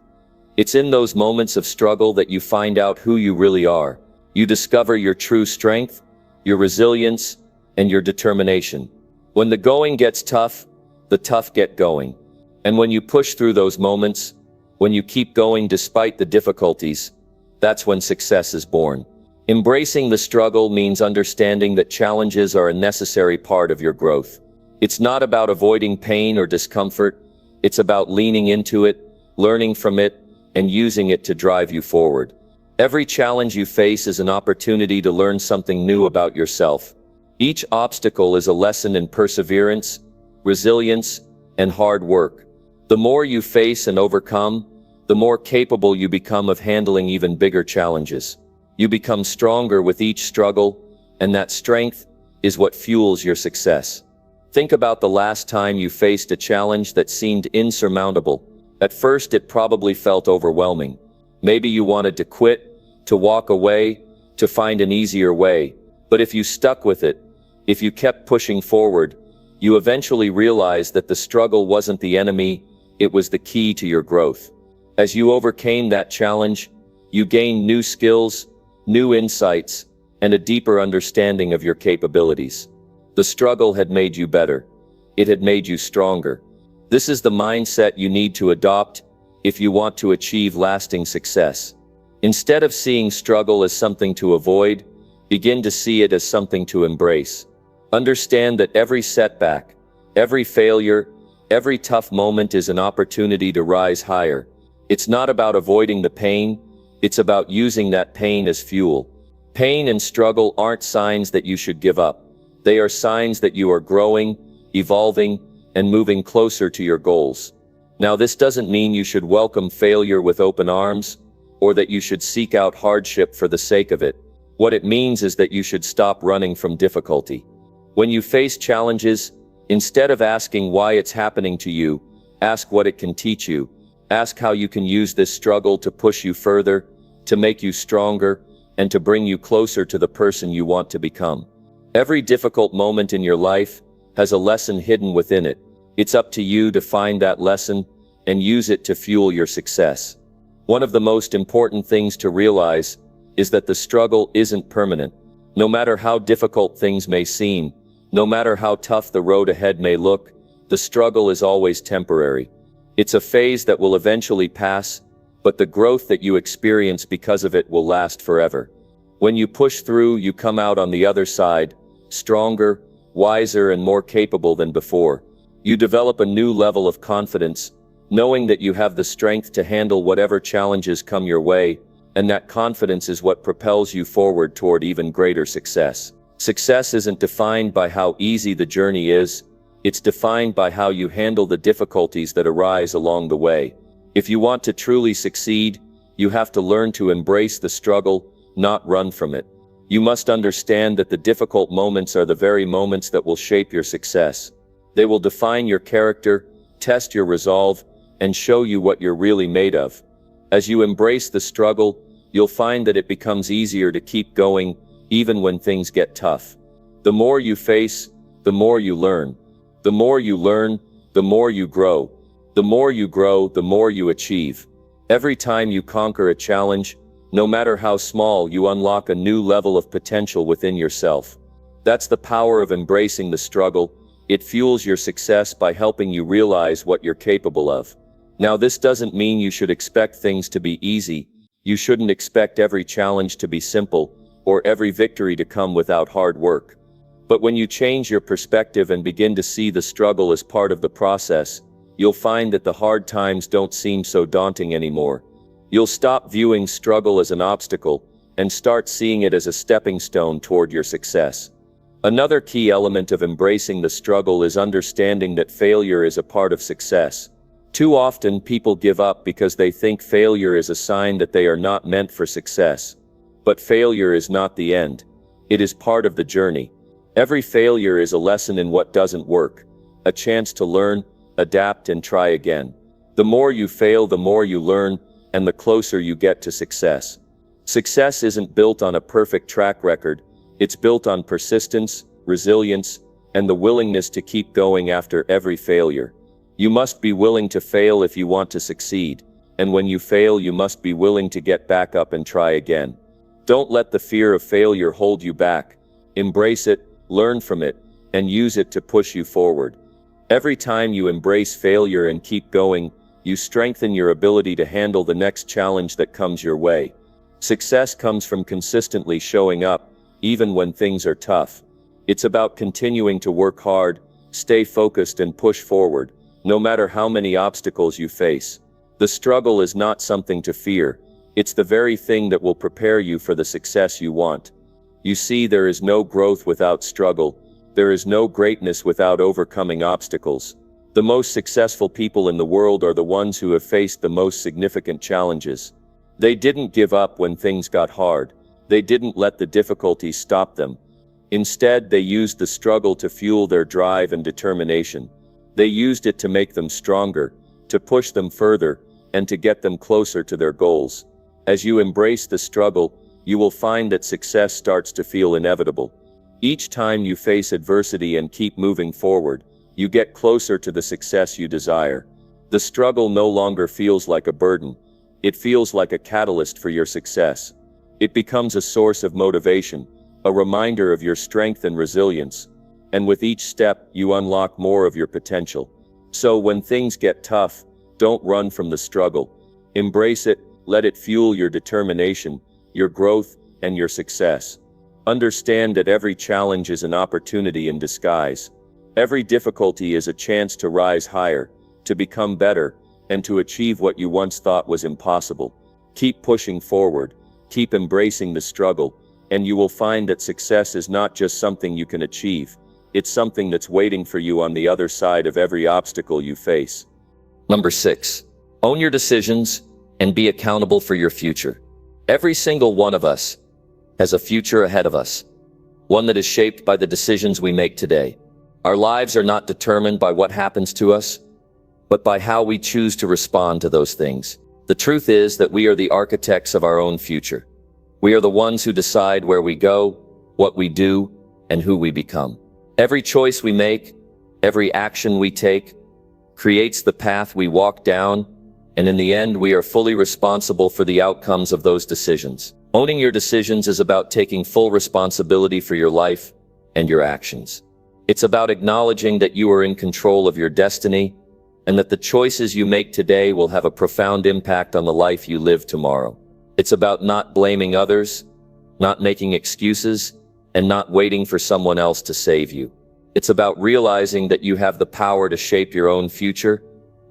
It's in those moments of struggle that you find out who you really are. You discover your true strength, your resilience, and your determination. When the going gets tough, the tough get going. And when you push through those moments, when you keep going despite the difficulties, that's when success is born. Embracing the struggle means understanding that challenges are a necessary part of your growth. It's not about avoiding pain or discomfort. It's about leaning into it, learning from it, and using it to drive you forward. Every challenge you face is an opportunity to learn something new about yourself. Each obstacle is a lesson in perseverance, resilience, and hard work. The more you face and overcome, the more capable you become of handling even bigger challenges. You become stronger with each struggle, and that strength is what fuels your success. Think about the last time you faced a challenge that seemed insurmountable. At first, it probably felt overwhelming. Maybe you wanted to quit, to walk away, to find an easier way. But if you stuck with it, if you kept pushing forward, you eventually realized that the struggle wasn't the enemy, it was the key to your growth. As you overcame that challenge, you gained new skills, new insights, and a deeper understanding of your capabilities. The struggle had made you better. It had made you stronger. This is the mindset you need to adopt if you want to achieve lasting success. Instead of seeing struggle as something to avoid, begin to see it as something to embrace. Understand that every setback, every failure, every tough moment is an opportunity to rise higher. It's not about avoiding the pain, it's about using that pain as fuel. Pain and struggle aren't signs that you should give up. They are signs that you are growing, evolving, and moving closer to your goals. Now, this doesn't mean you should welcome failure with open arms, or that you should seek out hardship for the sake of it. What it means is that you should stop running from difficulty. When you face challenges, instead of asking why it's happening to you, ask what it can teach you. Ask how you can use this struggle to push you further, to make you stronger, and to bring you closer to the person you want to become. Every difficult moment in your life has a lesson hidden within it. It's up to you to find that lesson and use it to fuel your success. One of the most important things to realize is that the struggle isn't permanent. No matter how difficult things may seem, no matter how tough the road ahead may look, the struggle is always temporary. It's a phase that will eventually pass, but the growth that you experience because of it will last forever. When you push through, you come out on the other side, stronger, wiser, and more capable than before. You develop a new level of confidence, knowing that you have the strength to handle whatever challenges come your way, and that confidence is what propels you forward toward even greater success. Success isn't defined by how easy the journey is, it's defined by how you handle the difficulties that arise along the way. If you want to truly succeed, you have to learn to embrace the struggle, not run from it. You must understand that the difficult moments are the very moments that will shape your success. They will define your character, test your resolve, and show you what you're really made of. As you embrace the struggle, you'll find that it becomes easier to keep going, even when things get tough. The more you face, the more you learn. The more you learn, the more you grow. The more you grow, the more you achieve. Every time you conquer a challenge, no matter how small, you unlock a new level of potential within yourself. That's the power of embracing the struggle. It fuels your success by helping you realize what you're capable of. Now, this doesn't mean you should expect things to be easy. You shouldn't expect every challenge to be simple, or every victory to come without hard work. But when you change your perspective and begin to see the struggle as part of the process, you'll find that the hard times don't seem so daunting anymore. You'll stop viewing struggle as an obstacle and start seeing it as a stepping stone toward your success. Another key element of embracing the struggle is understanding that failure is a part of success. Too often, people give up because they think failure is a sign that they are not meant for success. But failure is not the end. It is part of the journey. Every failure is a lesson in what doesn't work, a chance to learn, adapt, and try again. The more you fail, the more you learn, and the closer you get to success. Success isn't built on a perfect track record. It's built on persistence, resilience, and the willingness to keep going after every failure. You must be willing to fail if you want to succeed, and when you fail, you must be willing to get back up and try again. Don't let the fear of failure hold you back. Embrace it, learn from it, and use it to push you forward. Every time you embrace failure and keep going, you strengthen your ability to handle the next challenge that comes your way. Success comes from consistently showing up, even when things are tough. It's about continuing to work hard, stay focused, and push forward, no matter how many obstacles you face. The struggle is not something to fear. It's the very thing that will prepare you for the success you want. You see, there is no growth without struggle. There is no greatness without overcoming obstacles. The most successful people in the world are the ones who have faced the most significant challenges. They didn't give up when things got hard. They didn't let the difficulties stop them. Instead, they used the struggle to fuel their drive and determination. They used it to make them stronger, to push them further, and to get them closer to their goals. As you embrace the struggle, you will find that success starts to feel inevitable. Each time you face adversity and keep moving forward, you get closer to the success you desire. The struggle no longer feels like a burden. It feels like a catalyst for your success. It becomes a source of motivation, a reminder of your strength and resilience. And with each step, you unlock more of your potential. So when things get tough, don't run from the struggle. Embrace it, let it fuel your determination, your growth, and your success. Understand that every challenge is an opportunity in disguise. Every difficulty is a chance to rise higher, to become better, and to achieve what you once thought was impossible. Keep pushing forward, keep embracing the struggle, and you will find that success is not just something you can achieve. It's something that's waiting for you on the other side of every obstacle you face. Number 6. Own your decisions and be accountable for your future. Every single one of us has a future ahead of us, one that is shaped by the decisions we make today. Our lives are not determined by what happens to us, but by how we choose to respond to those things. The truth is that we are the architects of our own future. We are the ones who decide where we go, what we do, and who we become. Every choice we make, every action we take, creates the path we walk down, and in the end, we are fully responsible for the outcomes of those decisions. Owning your decisions is about taking full responsibility for your life and your actions. It's about acknowledging that you are in control of your destiny and that the choices you make today will have a profound impact on the life you live tomorrow. It's about not blaming others, not making excuses, and not waiting for someone else to save you. It's about realizing that you have the power to shape your own future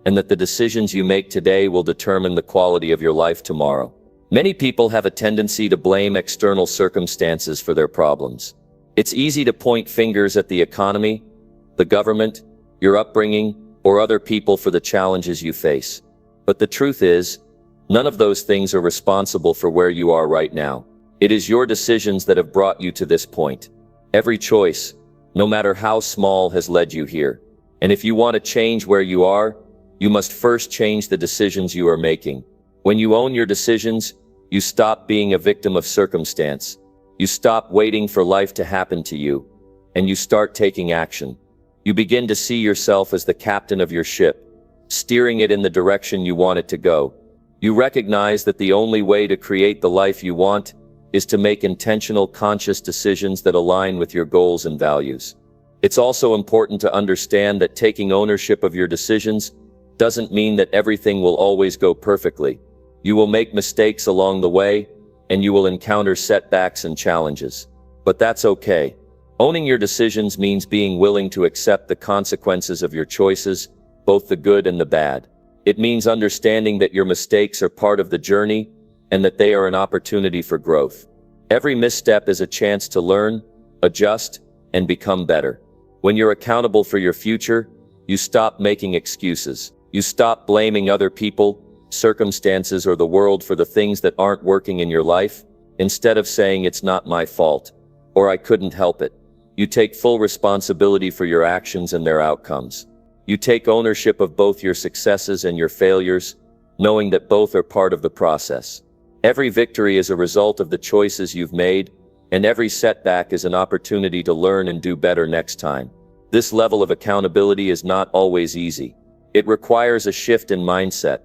and that the decisions you make today will determine the quality of your life tomorrow. Many people have a tendency to blame external circumstances for their problems. It's easy to point fingers at the economy, the government, your upbringing, or other people for the challenges you face. But the truth is, none of those things are responsible for where you are right now. It is your decisions that have brought you to this point. Every choice, no matter how small, has led you here. And if you want to change where you are, you must first change the decisions you are making. When you own your decisions, you stop being a victim of circumstance. You stop waiting for life to happen to you, and you start taking action. You begin to see yourself as the captain of your ship, steering it in the direction you want it to go. You recognize that the only way to create the life you want is to make intentional, conscious decisions that align with your goals and values. It's also important to understand that taking ownership of your decisions doesn't mean that everything will always go perfectly. You will make mistakes along the way, and you will encounter setbacks and challenges. But that's okay. Owning your decisions means being willing to accept the consequences of your choices, both the good and the bad. It means understanding that your mistakes are part of the journey and that they are an opportunity for growth. Every misstep is a chance to learn, adjust, and become better. When you're accountable for your future, you stop making excuses. You stop blaming other people, circumstances, or the world for the things that aren't working in your life. Instead of saying it's not my fault, or I couldn't help it, you take full responsibility for your actions and their outcomes. You take ownership of both your successes and your failures, knowing that both are part of the process. Every victory is a result of the choices you've made, and every setback is an opportunity to learn and do better next time. This level of accountability is not always easy. It requires a shift in mindset,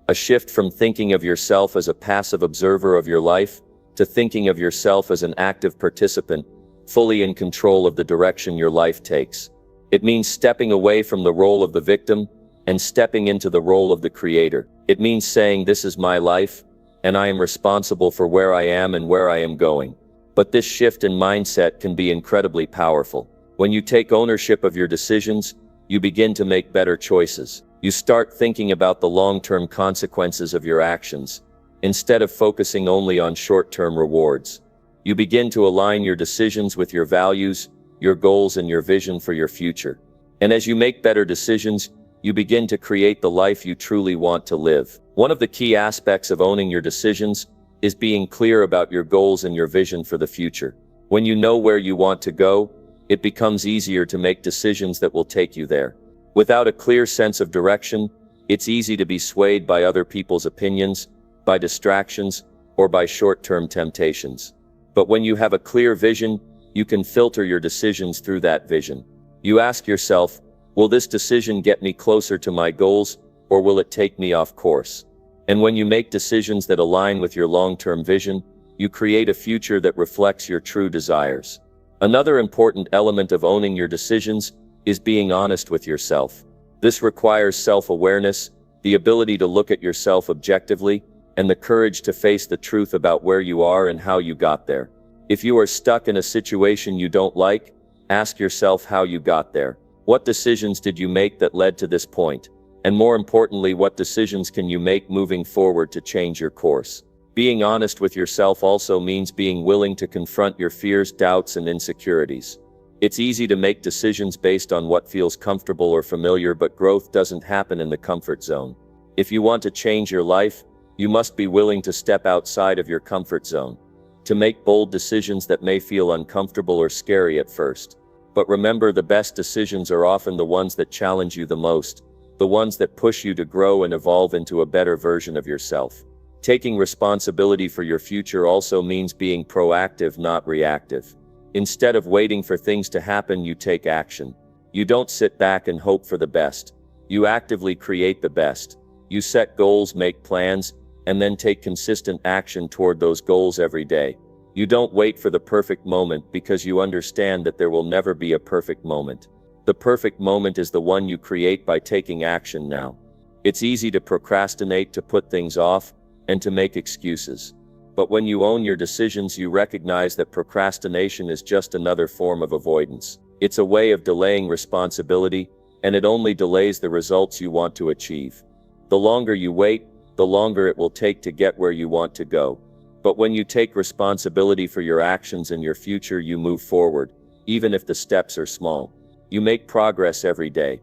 a shift from thinking of yourself as a passive observer of your life to thinking of yourself as an active participant, fully in control of the direction your life takes. It means stepping away from the role of the victim and stepping into the role of the creator. It means saying, this is my life, and I am responsible for where I am and where I am going. But this shift in mindset can be incredibly powerful. When you take ownership of your decisions, you begin to make better choices. You start thinking about the long-term consequences of your actions, instead of focusing only on short-term rewards. You begin to align your decisions with your values, your goals, and your vision for your future. And as you make better decisions, you begin to create the life you truly want to live. One of the key aspects of owning your decisions is being clear about your goals and your vision for the future. When you know where you want to go, it becomes easier to make decisions that will take you there. Without a clear sense of direction, it's easy to be swayed by other people's opinions, by distractions, or by short-term temptations. But when you have a clear vision, you can filter your decisions through that vision. You ask yourself, will this decision get me closer to my goals, or will it take me off course? And when you make decisions that align with your long-term vision, you create a future that reflects your true desires. Another important element of owning your decisions is being honest with yourself. This requires self-awareness, the ability to look at yourself objectively, and the courage to face the truth about where you are and how you got there. If you are stuck in a situation you don't like, ask yourself how you got there. What decisions did you make that led to this point? And more importantly, what decisions can you make moving forward to change your course? Being honest with yourself also means being willing to confront your fears, doubts, and insecurities. It's easy to make decisions based on what feels comfortable or familiar, but growth doesn't happen in the comfort zone. If you want to change your life, you must be willing to step outside of your comfort zone, to make bold decisions that may feel uncomfortable or scary at first. But remember, the best decisions are often the ones that challenge you the most. the ones that push you to grow and evolve into a better version of yourself. Taking responsibility for your future also means being proactive, not reactive. Instead of waiting for things to happen, you take action. You don't sit back and hope for the best. You actively create the best. You set goals, make plans, and then take consistent action toward those goals every day. You don't wait for the perfect moment because you understand that there will never be a perfect moment. The perfect moment is the one you create by taking action now. It's easy to procrastinate, to put things off, and to make excuses. But when you own your decisions, you recognize that procrastination is just another form of avoidance. It's a way of delaying responsibility, and it only delays the results you want to achieve. The longer you wait, the longer it will take to get where you want to go. But when you take responsibility for your actions and your future, you move forward, even if the steps are small. You make progress every day,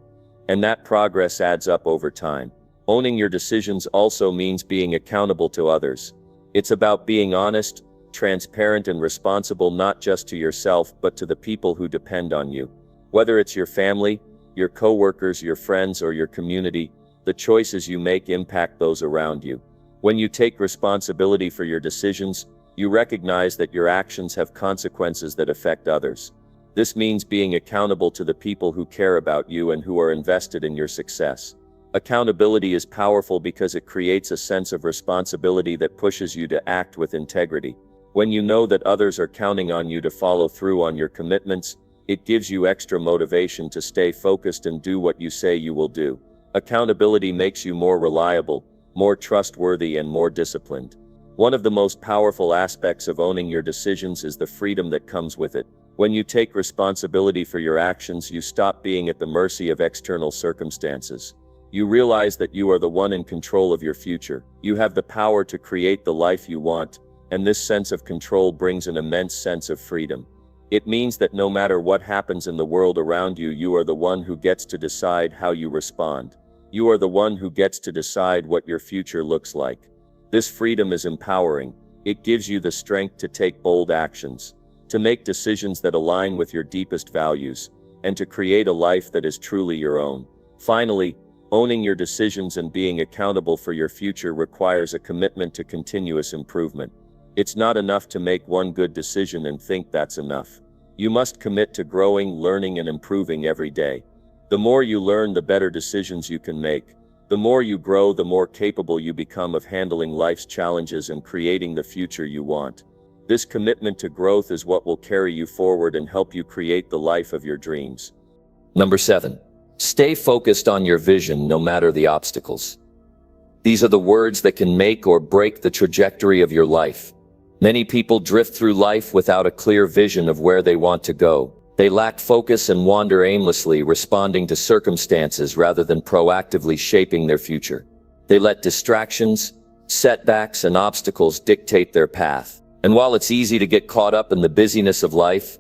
and that progress adds up over time. Owning your decisions also means being accountable to others. It's about being honest, transparent, and responsible, not just to yourself, but to the people who depend on you. Whether it's your family, your coworkers, your friends, or your community, the choices you make impact those around you. When you take responsibility for your decisions, you recognize that your actions have consequences that affect others. This means being accountable to the people who care about you and who are invested in your success. Accountability is powerful because it creates a sense of responsibility that pushes you to act with integrity. When you know that others are counting on you to follow through on your commitments, it gives you extra motivation to stay focused and do what you say you will do. Accountability makes you more reliable, more trustworthy, and more disciplined. One of the most powerful aspects of owning your decisions is the freedom that comes with it. When you take responsibility for your actions, you stop being at the mercy of external circumstances. You realize that you are the one in control of your future. You have the power to create the life you want, and this sense of control brings an immense sense of freedom. It means that no matter what happens in the world around you, you are the one who gets to decide how you respond. You are the one who gets to decide what your future looks like. This freedom is empowering. It gives you the strength to take bold actions, to make decisions that align with your deepest values, and to create a life that is truly your own. Finally, owning your decisions and being accountable for your future requires a commitment to continuous improvement. It's not enough to make one good decision and think that's enough. You must commit to growing, learning, and improving every day. The more you learn, the better decisions you can make. The more you grow, the more capable you become of handling life's challenges and creating the future you want. This commitment to growth is what will carry you forward and help you create the life of your dreams. Number 7. Stay focused on your vision no matter the obstacles. These are the words that can make or break the trajectory of your life. Many people drift through life without a clear vision of where they want to go. They lack focus and wander aimlessly, responding to circumstances rather than proactively shaping their future. They let distractions, setbacks, and obstacles dictate their path. And while it's easy to get caught up in the busyness of life,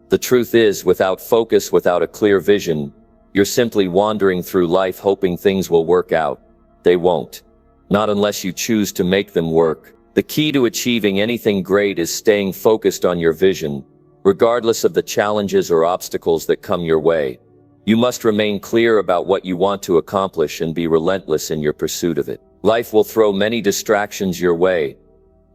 the truth is, without focus, without a clear vision, you're simply wandering through life hoping things will work out. They won't. Not unless you choose to make them work. The key to achieving anything great is staying focused on your vision, regardless of the challenges or obstacles that come your way. You must remain clear about what you want to accomplish and be relentless in your pursuit of it. Life will throw many distractions your way.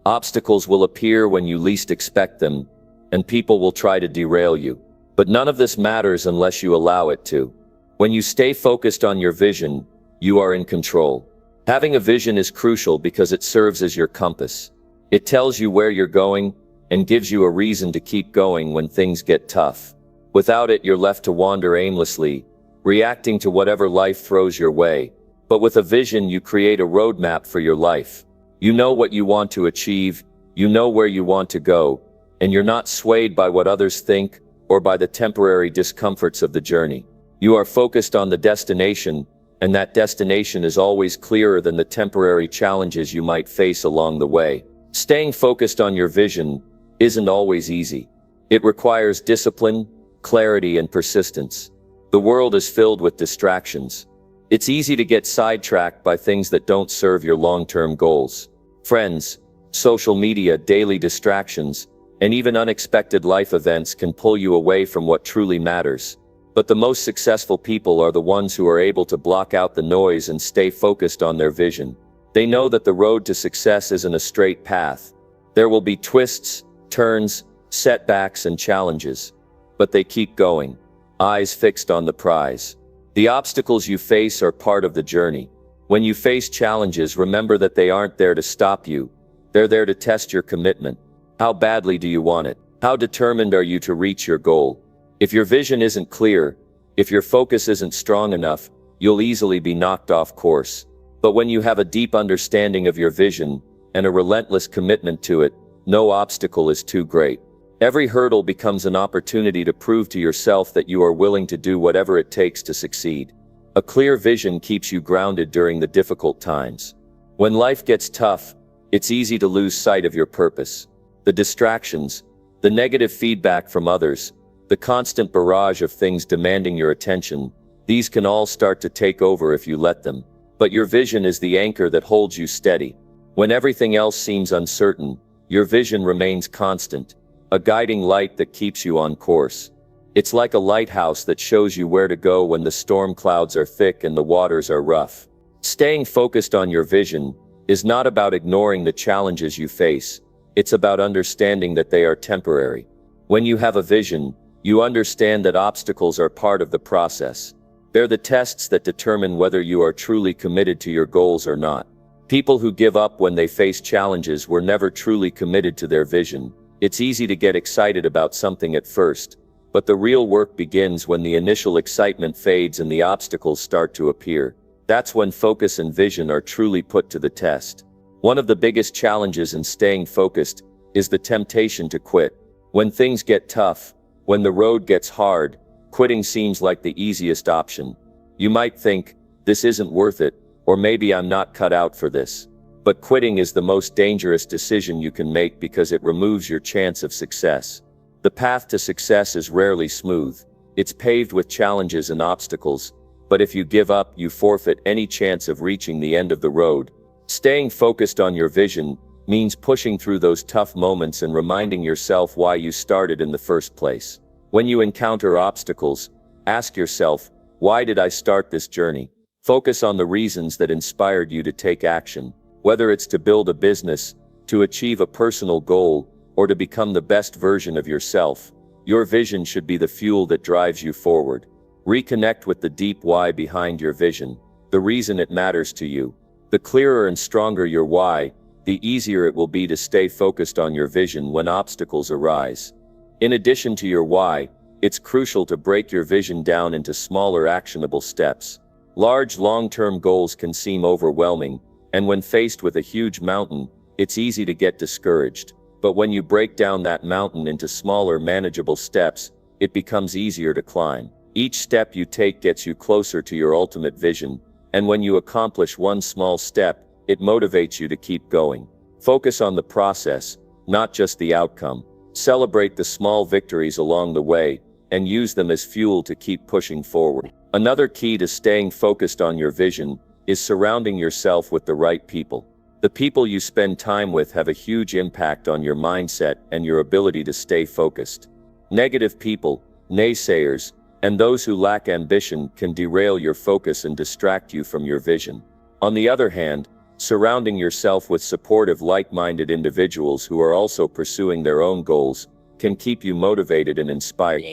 Obstacles will appear when you least expect them, and people will try to derail you. But none of this matters unless you allow it to. When you stay focused on your vision, you are in control. Having a vision is crucial because it serves as your compass. It tells you where you're going and gives you a reason to keep going when things get tough. Without it, you're left to wander aimlessly, reacting to whatever life throws your way. But with a vision, you create a roadmap for your life. You know what you want to achieve, you know where you want to go, and you're not swayed by what others think or by the temporary discomforts of the journey. You are focused on the destination, and that destination is always clearer than the temporary challenges you might face along the way. Staying focused on your vision isn't always easy. It requires discipline, clarity, and persistence. The world is filled with distractions. It's easy to get sidetracked by things that don't serve your long-term goals. Friends, social media, daily distractions, and even unexpected life events can pull you away from what truly matters. But the most successful people are the ones who are able to block out the noise and stay focused on their vision. They know that the road to success isn't a straight path. There will be twists, turns, setbacks, and challenges. But they keep going, eyes fixed on the prize. The obstacles you face are part of the journey. When you face challenges, remember that they aren't there to stop you. They're there to test your commitment. How badly do you want it? How determined are you to reach your goal? If your vision isn't clear, if your focus isn't strong enough, you'll easily be knocked off course. But when you have a deep understanding of your vision and a relentless commitment to it, no obstacle is too great. Every hurdle becomes an opportunity to prove to yourself that you are willing to do whatever it takes to succeed. A clear vision keeps you grounded during the difficult times. When life gets tough, it's easy to lose sight of your purpose. The distractions, the negative feedback from others, the constant barrage of things demanding your attention, these can all start to take over if you let them. But your vision is the anchor that holds you steady. When everything else seems uncertain, your vision remains constant, a guiding light that keeps you on course. It's like a lighthouse that shows you where to go when the storm clouds are thick and the waters are rough. Staying focused on your vision is not about ignoring the challenges you face. It's about understanding that they are temporary. When you have a vision, you understand that obstacles are part of the process. They're the tests that determine whether you are truly committed to your goals or not. People who give up when they face challenges were never truly committed to their vision. It's easy to get excited about something at first, but the real work begins when the initial excitement fades and the obstacles start to appear. That's when focus and vision are truly put to the test. One of the biggest challenges in staying focused is the temptation to quit. When things get tough, when the road gets hard, quitting seems like the easiest option. You might think, this isn't worth it, or maybe I'm not cut out for this. But quitting is the most dangerous decision you can make because it removes your chance of success. The path to success is rarely smooth. It's paved with challenges and obstacles, but if you give up, you forfeit any chance of reaching the end of the road. Staying focused on your vision means pushing through those tough moments and reminding yourself why you started in the first place. When you encounter obstacles, ask yourself, why did I start this journey? Focus on the reasons that inspired you to take action. Whether it's to build a business, to achieve a personal goal, or to become the best version of yourself, your vision should be the fuel that drives you forward. Reconnect with the deep why behind your vision, the reason it matters to you. The clearer and stronger your why, the easier it will be to stay focused on your vision when obstacles arise. In addition to your why, it's crucial to break your vision down into smaller actionable steps. Large long-term goals can seem overwhelming, and when faced with a huge mountain, it's easy to get discouraged. But when you break down that mountain into smaller, manageable steps, it becomes easier to climb. Each step you take gets you closer to your ultimate vision, and when you accomplish one small step, it motivates you to keep going. Focus on the process, not just the outcome. Celebrate the small victories along the way, and use them as fuel to keep pushing forward. Another key to staying focused on your vision is surrounding yourself with the right people. The people you spend time with have a huge impact on your mindset and your ability to stay focused. Negative people, naysayers, and those who lack ambition can derail your focus and distract you from your vision. On the other hand, surrounding yourself with supportive, like-minded individuals who are also pursuing their own goals can keep you motivated and inspired.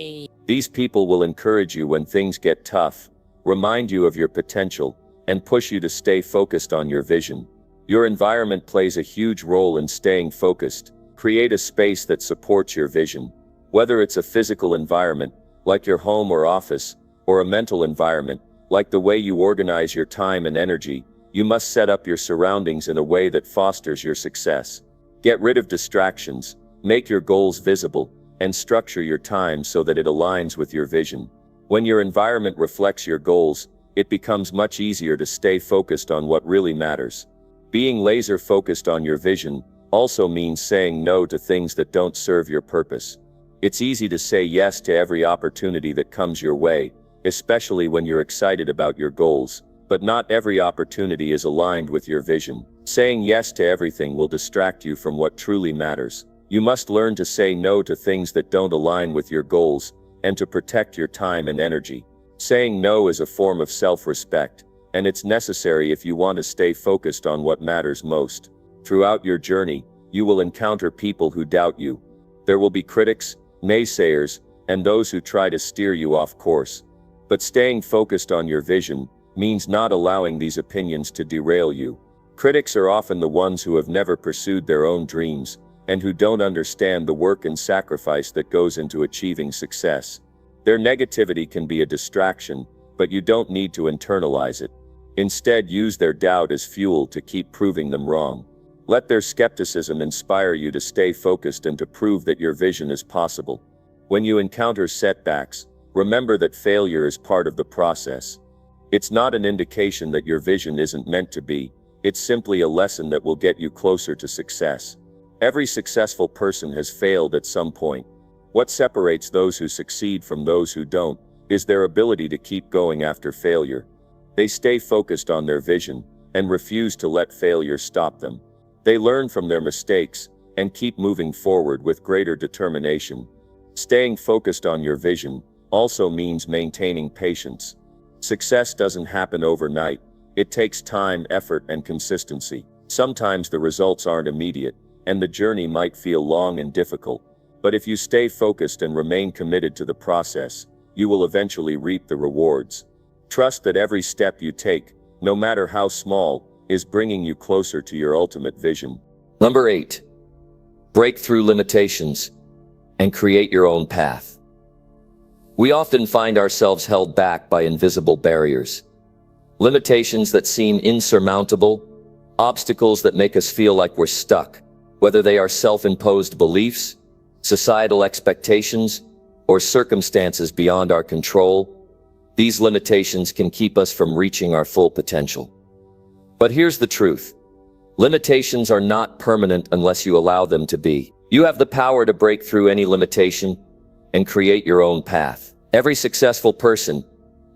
These people will encourage you when things get tough, remind you of your potential, and push you to stay focused on your vision. Your environment plays a huge role in staying focused. Create a space that supports your vision. Whether it's a physical environment, like your home or office, or a mental environment, like the way you organize your time and energy, you must set up your surroundings in a way that fosters your success. Get rid of distractions, make your goals visible, and structure your time so that it aligns with your vision. When your environment reflects your goals, it becomes much easier to stay focused on what really matters. Being laser focused on your vision also means saying no to things that don't serve your purpose. It's easy to say yes to every opportunity that comes your way, especially when you're excited about your goals, but not every opportunity is aligned with your vision. Saying yes to everything will distract you from what truly matters. You must learn to say no to things that don't align with your goals, and to protect your time and energy. Saying no is a form of self-respect, and it's necessary if you want to stay focused on what matters most. Throughout your journey, you will encounter people who doubt you. There will be critics, naysayers, and those who try to steer you off course. But staying focused on your vision means not allowing these opinions to derail you. Critics are often the ones who have never pursued their own dreams, and who don't understand the work and sacrifice that goes into achieving success. Their negativity can be a distraction, but you don't need to internalize it. Instead, use their doubt as fuel to keep proving them wrong. Let their skepticism inspire you to stay focused and to prove that your vision is possible. When you encounter setbacks, remember that failure is part of the process. It's not an indication that your vision isn't meant to be. It's simply a lesson that will get you closer to success. Every successful person has failed at some point. What separates those who succeed from those who don't is their ability to keep going after failure. They stay focused on their vision and refuse to let failure stop them. They learn from their mistakes and keep moving forward with greater determination. Staying focused on your vision also means maintaining patience. Success doesn't happen overnight. It takes time, effort, and consistency. Sometimes the results aren't immediate, and the journey might feel long and difficult. But if you stay focused and remain committed to the process, you will eventually reap the rewards. Trust that every step you take, no matter how small, is bringing you closer to your ultimate vision. Number 8. Break through limitations and create your own path. We often find ourselves held back by invisible barriers. Limitations that seem insurmountable, obstacles that make us feel like we're stuck, whether they are self-imposed beliefs, societal expectations, or circumstances beyond our control. These limitations can keep us from reaching our full potential. But here's the truth. Limitations are not permanent unless you allow them to be. You have the power to break through any limitation and create your own path. Every successful person,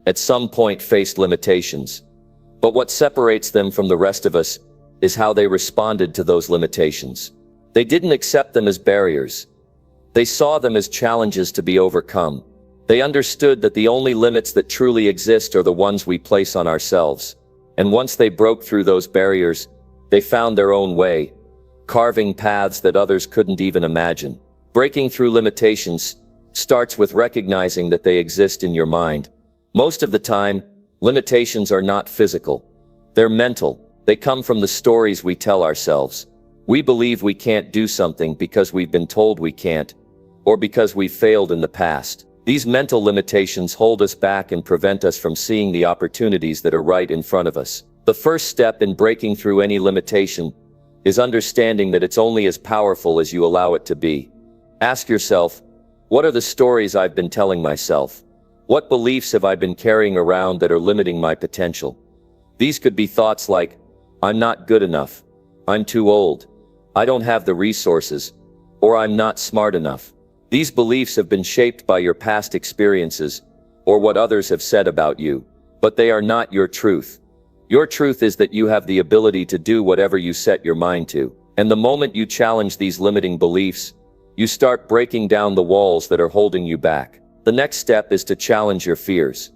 at some point, faced limitations. But what separates them from the rest of us is how they responded to those limitations. They didn't accept them as barriers. They saw them as challenges to be overcome. They understood that the only limits that truly exist are the ones we place on ourselves. And once they broke through those barriers, they found their own way, carving paths that others couldn't even imagine. Breaking through limitations starts with recognizing that they exist in your mind. Most of the time, limitations are not physical. They're mental. They come from the stories we tell ourselves. We believe we can't do something because we've been told we can't, or because we've failed in the past. These mental limitations hold us back and prevent us from seeing the opportunities that are right in front of us. The first step in breaking through any limitation is understanding that it's only as powerful as you allow it to be. Ask yourself, what are the stories I've been telling myself? What beliefs have I been carrying around that are limiting my potential? These could be thoughts like, I'm not good enough, I'm too old, I don't have the resources, or I'm not smart enough. These beliefs have been shaped by your past experiences or what others have said about you, but they are not your truth. Your truth is that you have the ability to do whatever you set your mind to. And the moment you challenge these limiting beliefs, you start breaking down the walls that are holding you back. The next step is to challenge your fears.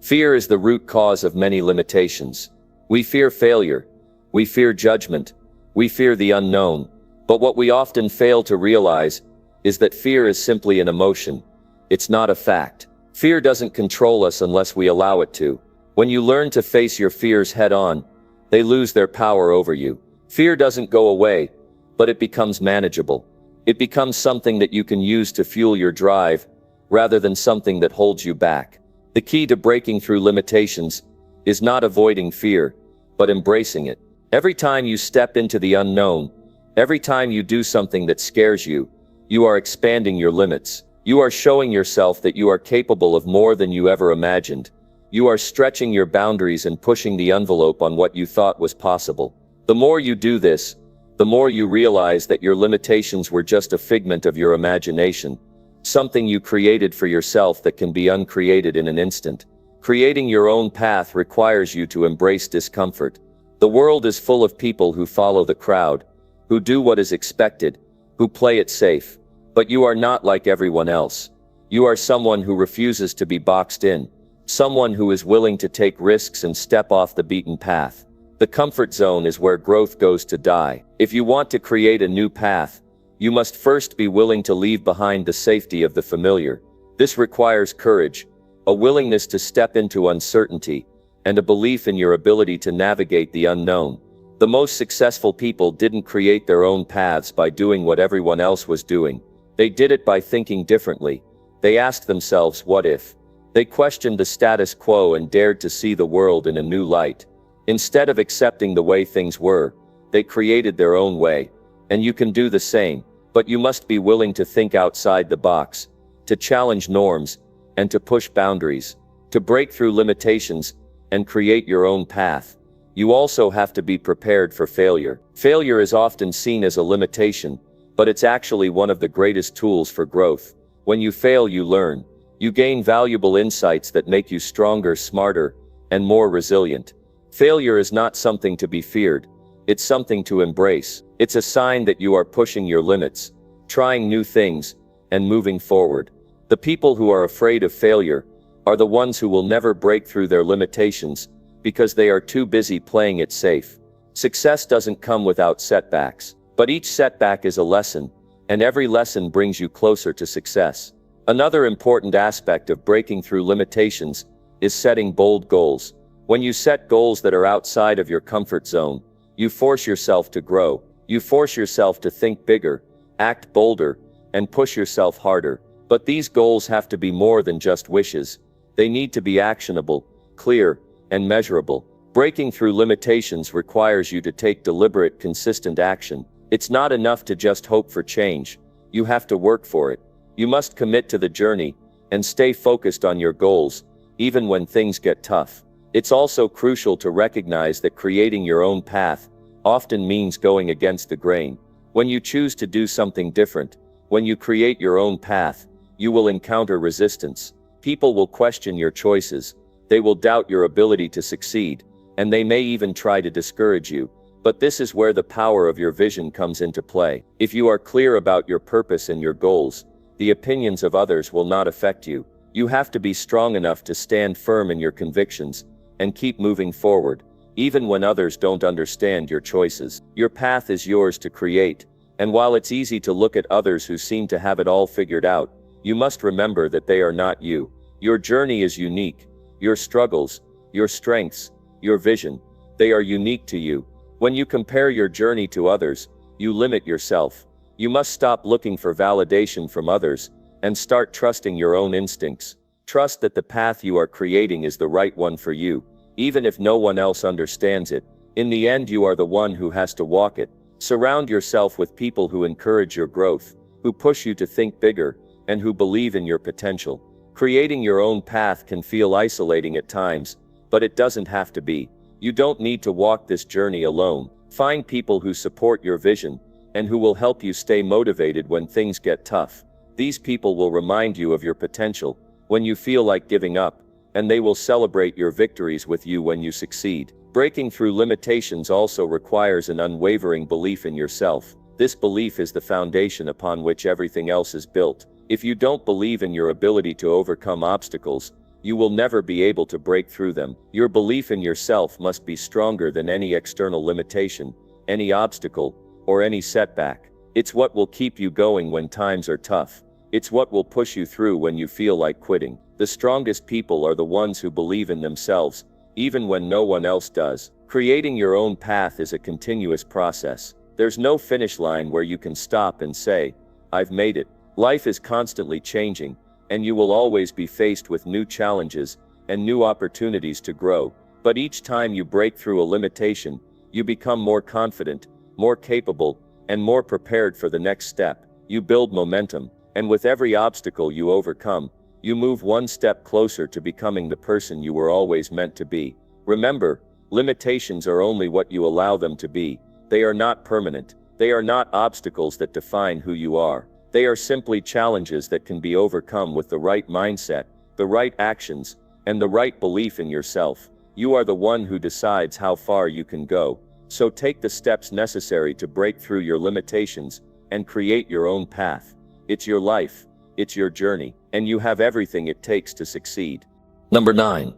Fear is the root cause of many limitations. We fear failure. We fear judgment. We fear the unknown. But what we often fail to realize is that fear is simply an emotion. It's not a fact. Fear doesn't control us unless we allow it to. When you learn to face your fears head on, they lose their power over you. Fear doesn't go away, but it becomes manageable. It becomes something that you can use to fuel your drive, rather than something that holds you back. The key to breaking through limitations is not avoiding fear, but embracing it. Every time you step into the unknown, every time you do something that scares you, you are expanding your limits. You are showing yourself that you are capable of more than you ever imagined. You are stretching your boundaries and pushing the envelope on what you thought was possible. The more you do this, the more you realize that your limitations were just a figment of your imagination, something you created for yourself that can be uncreated in an instant. Creating your own path requires you to embrace discomfort. The world is full of people who follow the crowd, who do what is expected, who play it safe. But you are not like everyone else. You are someone who refuses to be boxed in. Someone who is willing to take risks and step off the beaten path. The comfort zone is where growth goes to die. If you want to create a new path, you must first be willing to leave behind the safety of the familiar. This requires courage, a willingness to step into uncertainty, and a belief in your ability to navigate the unknown. The most successful people didn't create their own paths by doing what everyone else was doing. They did it by thinking differently. They asked themselves, what if? They questioned the status quo and dared to see the world in a new light. Instead of accepting the way things were, they created their own way. And you can do the same, but you must be willing to think outside the box, to challenge norms, and to push boundaries, to break through limitations, and create your own path. You also have to be prepared for failure. Failure is often seen as a limitation, but it's actually one of the greatest tools for growth. When you fail, you learn. You gain valuable insights that make you stronger, smarter, and more resilient. Failure is not something to be feared. It's something to embrace. It's a sign that you are pushing your limits, trying new things, and moving forward. The people who are afraid of failure are the ones who will never break through their limitations because they are too busy playing it safe. Success doesn't come without setbacks, but each setback is a lesson, and every lesson brings you closer to success. Another important aspect of breaking through limitations is setting bold goals. When you set goals that are outside of your comfort zone, you force yourself to grow. You force yourself to think bigger, act bolder, and push yourself harder. But these goals have to be more than just wishes. They need to be actionable, clear, and measurable. Breaking through limitations requires you to take deliberate, consistent action. It's not enough to just hope for change. You have to work for it. You must commit to the journey and stay focused on your goals, even when things get tough. It's also crucial to recognize that creating your own path often means going against the grain. When you choose to do something different, when you create your own path, you will encounter resistance. People will question your choices. They will doubt your ability to succeed, and they may even try to discourage you. But this is where the power of your vision comes into play. If you are clear about your purpose and your goals, the opinions of others will not affect you. You have to be strong enough to stand firm in your convictions and keep moving forward, even when others don't understand your choices. Your path is yours to create, and while it's easy to look at others who seem to have it all figured out, you must remember that they are not you. Your journey is unique. Your struggles, your strengths, your vision, they are unique to you. When you compare your journey to others, you limit yourself. You must stop looking for validation from others and start trusting your own instincts. Trust that the path you are creating is the right one for you, even if no one else understands it. In the end, you are the one who has to walk it. Surround yourself with people who encourage your growth, who push you to think bigger, and who believe in your potential. Creating your own path can feel isolating at times, but it doesn't have to be. You don't need to walk this journey alone. Find people who support your vision, and who will help you stay motivated when things get tough. These people will remind you of your potential when you feel like giving up, and they will celebrate your victories with you when you succeed. Breaking through limitations also requires an unwavering belief in yourself. This belief is the foundation upon which everything else is built. If you don't believe in your ability to overcome obstacles, you will never be able to break through them. Your belief in yourself must be stronger than any external limitation, any obstacle, or any setback. It's what will keep you going when times are tough. It's what will push you through when you feel like quitting. The strongest people are the ones who believe in themselves, even when no one else does. Creating your own path is a continuous process. There's no finish line where you can stop and say, "I've made it." Life is constantly changing, and you will always be faced with new challenges and new opportunities to grow. But each time you break through a limitation, you become more confident, more capable, and more prepared for the next step. You build momentum, and with every obstacle you overcome, you move one step closer to becoming the person you were always meant to be. Remember, limitations are only what you allow them to be. They are not permanent. They are not obstacles that define who you are. They are simply challenges that can be overcome with the right mindset, the right actions, and the right belief in yourself. You are the one who decides how far you can go. So take the steps necessary to break through your limitations and create your own path. It's your life. It's your journey. and you have everything it takes to succeed. Number 9.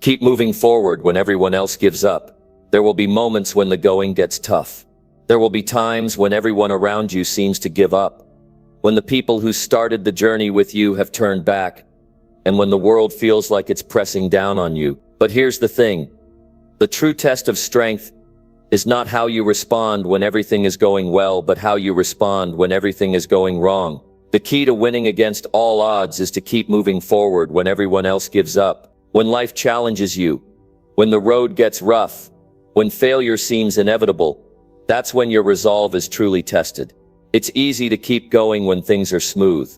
Keep moving forward when everyone else gives up. There will be moments when the going gets tough. There will be times when everyone around you seems to give up. When the people who started the journey with you have turned back, and when the world feels like it's pressing down on you. But here's the thing. The true test of strength is not how you respond when everything is going well, but how you respond when everything is going wrong. The key to winning against all odds is to keep moving forward when everyone else gives up. When life challenges you, when the road gets rough, when failure seems inevitable, that's when your resolve is truly tested. It's easy to keep going when things are smooth,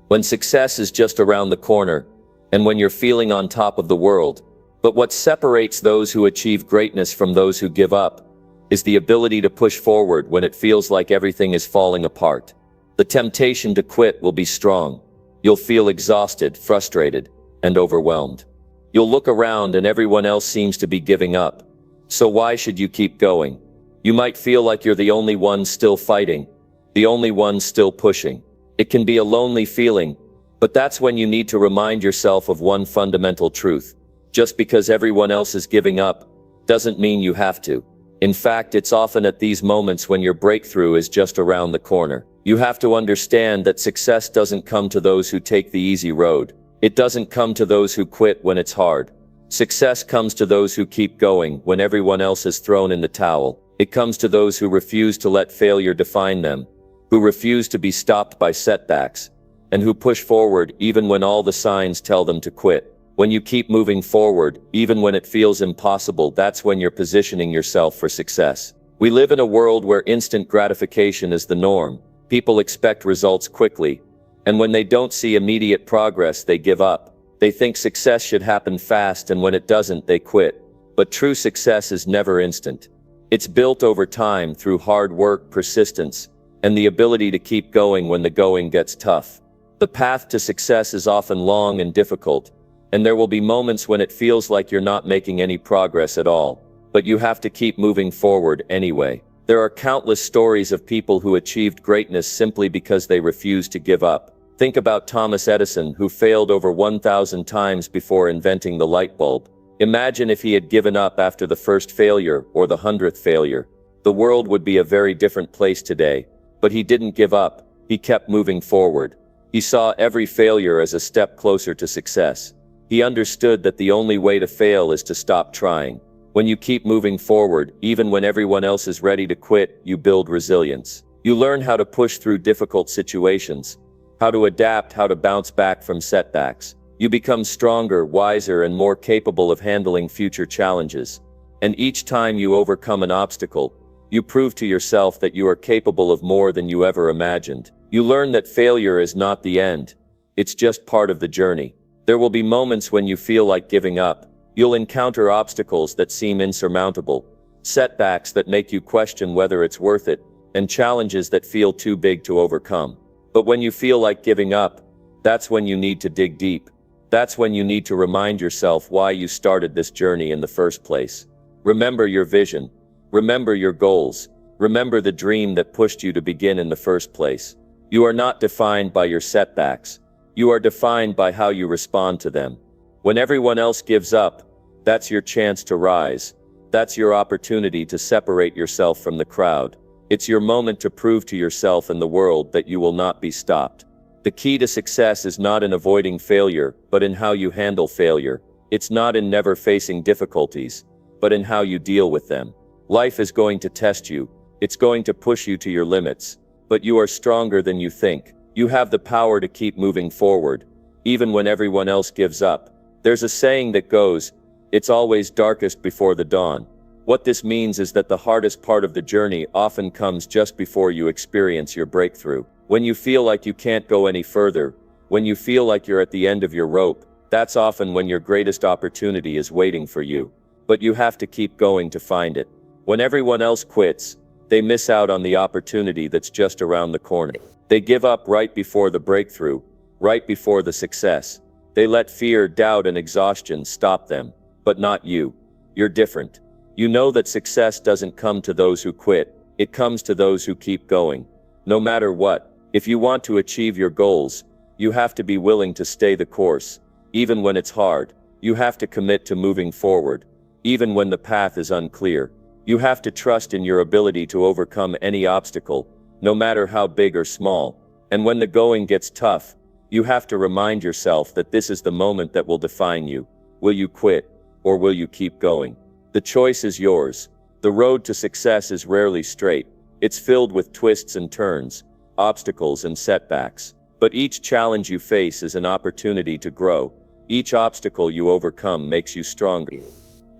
when success is just around the corner, and when you're feeling on top of the world. But what separates those who achieve greatness from those who give up is the ability to push forward when it feels like everything is falling apart. The temptation to quit will be strong. You'll feel exhausted, frustrated, and overwhelmed. You'll look around and everyone else seems to be giving up. So why should you keep going? You might feel like you're the only one still fighting, the only one still pushing. It can be a lonely feeling, but that's when you need to remind yourself of one fundamental truth. Just because everyone else is giving up doesn't mean you have to. In fact, it's often at these moments when your breakthrough is just around the corner. You have to understand that success doesn't come to those who take the easy road. It doesn't come to those who quit when it's hard. Success comes to those who keep going when everyone else has thrown in the towel. It comes to those who refuse to let failure define them, who refuse to be stopped by setbacks, and who push forward even when all the signs tell them to quit. When you keep moving forward, even when it feels impossible, that's when you're positioning yourself for success. We live in a world where instant gratification is the norm. People expect results quickly, and when they don't see immediate progress, they give up. They think success should happen fast, and when it doesn't, they quit. But true success is never instant. It's built over time through hard work, persistence, and the ability to keep going when the going gets tough. The path to success is often long and difficult, and there will be moments when it feels like you're not making any progress at all. But you have to keep moving forward anyway. There are countless stories of people who achieved greatness simply because they refused to give up. Think about Thomas Edison, who failed over 1,000 times before inventing the light bulb. Imagine if he had given up after the first failure or the 100th failure. The world would be a very different place today. But he didn't give up. He kept moving forward. He saw every failure as a step closer to success. He understood that the only way to fail is to stop trying. When you keep moving forward, even when everyone else is ready to quit, you build resilience. You learn how to push through difficult situations, how to adapt, how to bounce back from setbacks. You become stronger, wiser, and more capable of handling future challenges. And each time you overcome an obstacle, you prove to yourself that you are capable of more than you ever imagined. You learn that failure is not the end. It's just part of the journey. There will be moments when you feel like giving up. You'll encounter obstacles that seem insurmountable, setbacks that make you question whether it's worth it, and challenges that feel too big to overcome. But when you feel like giving up, that's when you need to dig deep. That's when you need to remind yourself why you started this journey in the first place. Remember your vision. Remember your goals. Remember the dream that pushed you to begin in the first place. You are not defined by your setbacks. You are defined by how you respond to them. When everyone else gives up, that's your chance to rise. That's your opportunity to separate yourself from the crowd. It's your moment to prove to yourself and the world that you will not be stopped. The key to success is not in avoiding failure, but in how you handle failure. It's not in never facing difficulties, but in how you deal with them. Life is going to test you. It's going to push you to your limits. But you are stronger than you think. You have the power to keep moving forward, even when everyone else gives up. There's a saying that goes, "It's always darkest before the dawn." What this means is that the hardest part of the journey often comes just before you experience your breakthrough. When you feel like you can't go any further, when you feel like you're at the end of your rope, that's often when your greatest opportunity is waiting for you. But you have to keep going to find it. When everyone else quits, they miss out on the opportunity that's just around the corner. They give up right before the breakthrough, right before the success. They let fear, doubt, and exhaustion stop them. But not you. You're different. You know that success doesn't come to those who quit. It comes to those who keep going. No matter what, if you want to achieve your goals, you have to be willing to stay the course. Even when it's hard, you have to commit to moving forward. Even when the path is unclear, you have to trust in your ability to overcome any obstacle, no matter how big or small. And when the going gets tough, you have to remind yourself that this is the moment that will define you. Will you quit, or will you keep going? The choice is yours. The road to success is rarely straight. It's filled with twists and turns, obstacles and setbacks. But each challenge you face is an opportunity to grow. Each obstacle you overcome makes you stronger.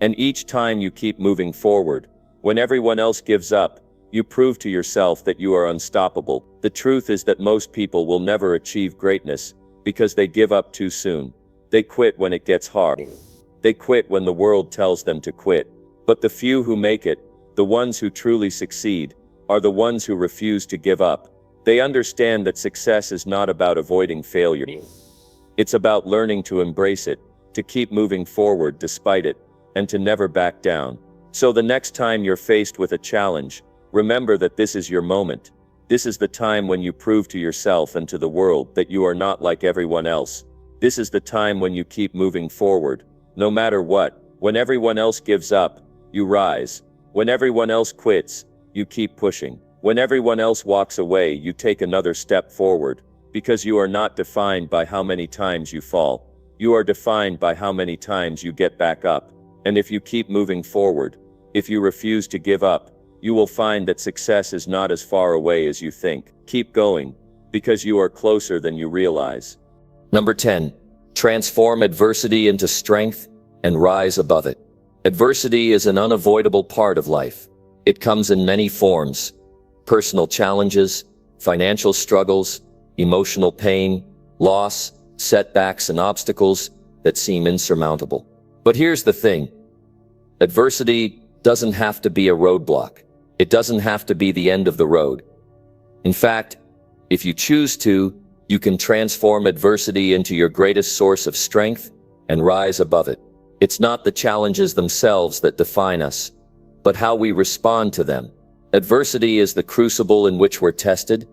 And each time you keep moving forward, when everyone else gives up, you prove to yourself that you are unstoppable. The truth is that most people will never achieve greatness because they give up too soon. They quit when it gets hard. They quit when the world tells them to quit. But the few who make it, the ones who truly succeed, are the ones who refuse to give up. They understand that success is not about avoiding failure. It's about learning to embrace it, to keep moving forward despite it, and to never back down. So the next time you're faced with a challenge, remember that this is your moment. This is the time when you prove to yourself and to the world that you are not like everyone else. This is the time when you keep moving forward, no matter what. When everyone else gives up, you rise. When everyone else quits, you keep pushing. When everyone else walks away, you take another step forward, because you are not defined by how many times you fall. You are defined by how many times you get back up. And if you keep moving forward, if you refuse to give up, you will find that success is not as far away as you think. Keep going, because you are closer than you realize. Number 10. Transform adversity into strength and rise above it. Adversity is an unavoidable part of life. It comes in many forms: personal challenges, financial struggles, emotional pain, loss, setbacks, and obstacles that seem insurmountable. But here's the thing. Adversity doesn't have to be a roadblock. It doesn't have to be the end of the road. In fact, if you choose to, you can transform adversity into your greatest source of strength and rise above it. It's not the challenges themselves that define us, but how we respond to them. Adversity is the crucible in which we're tested,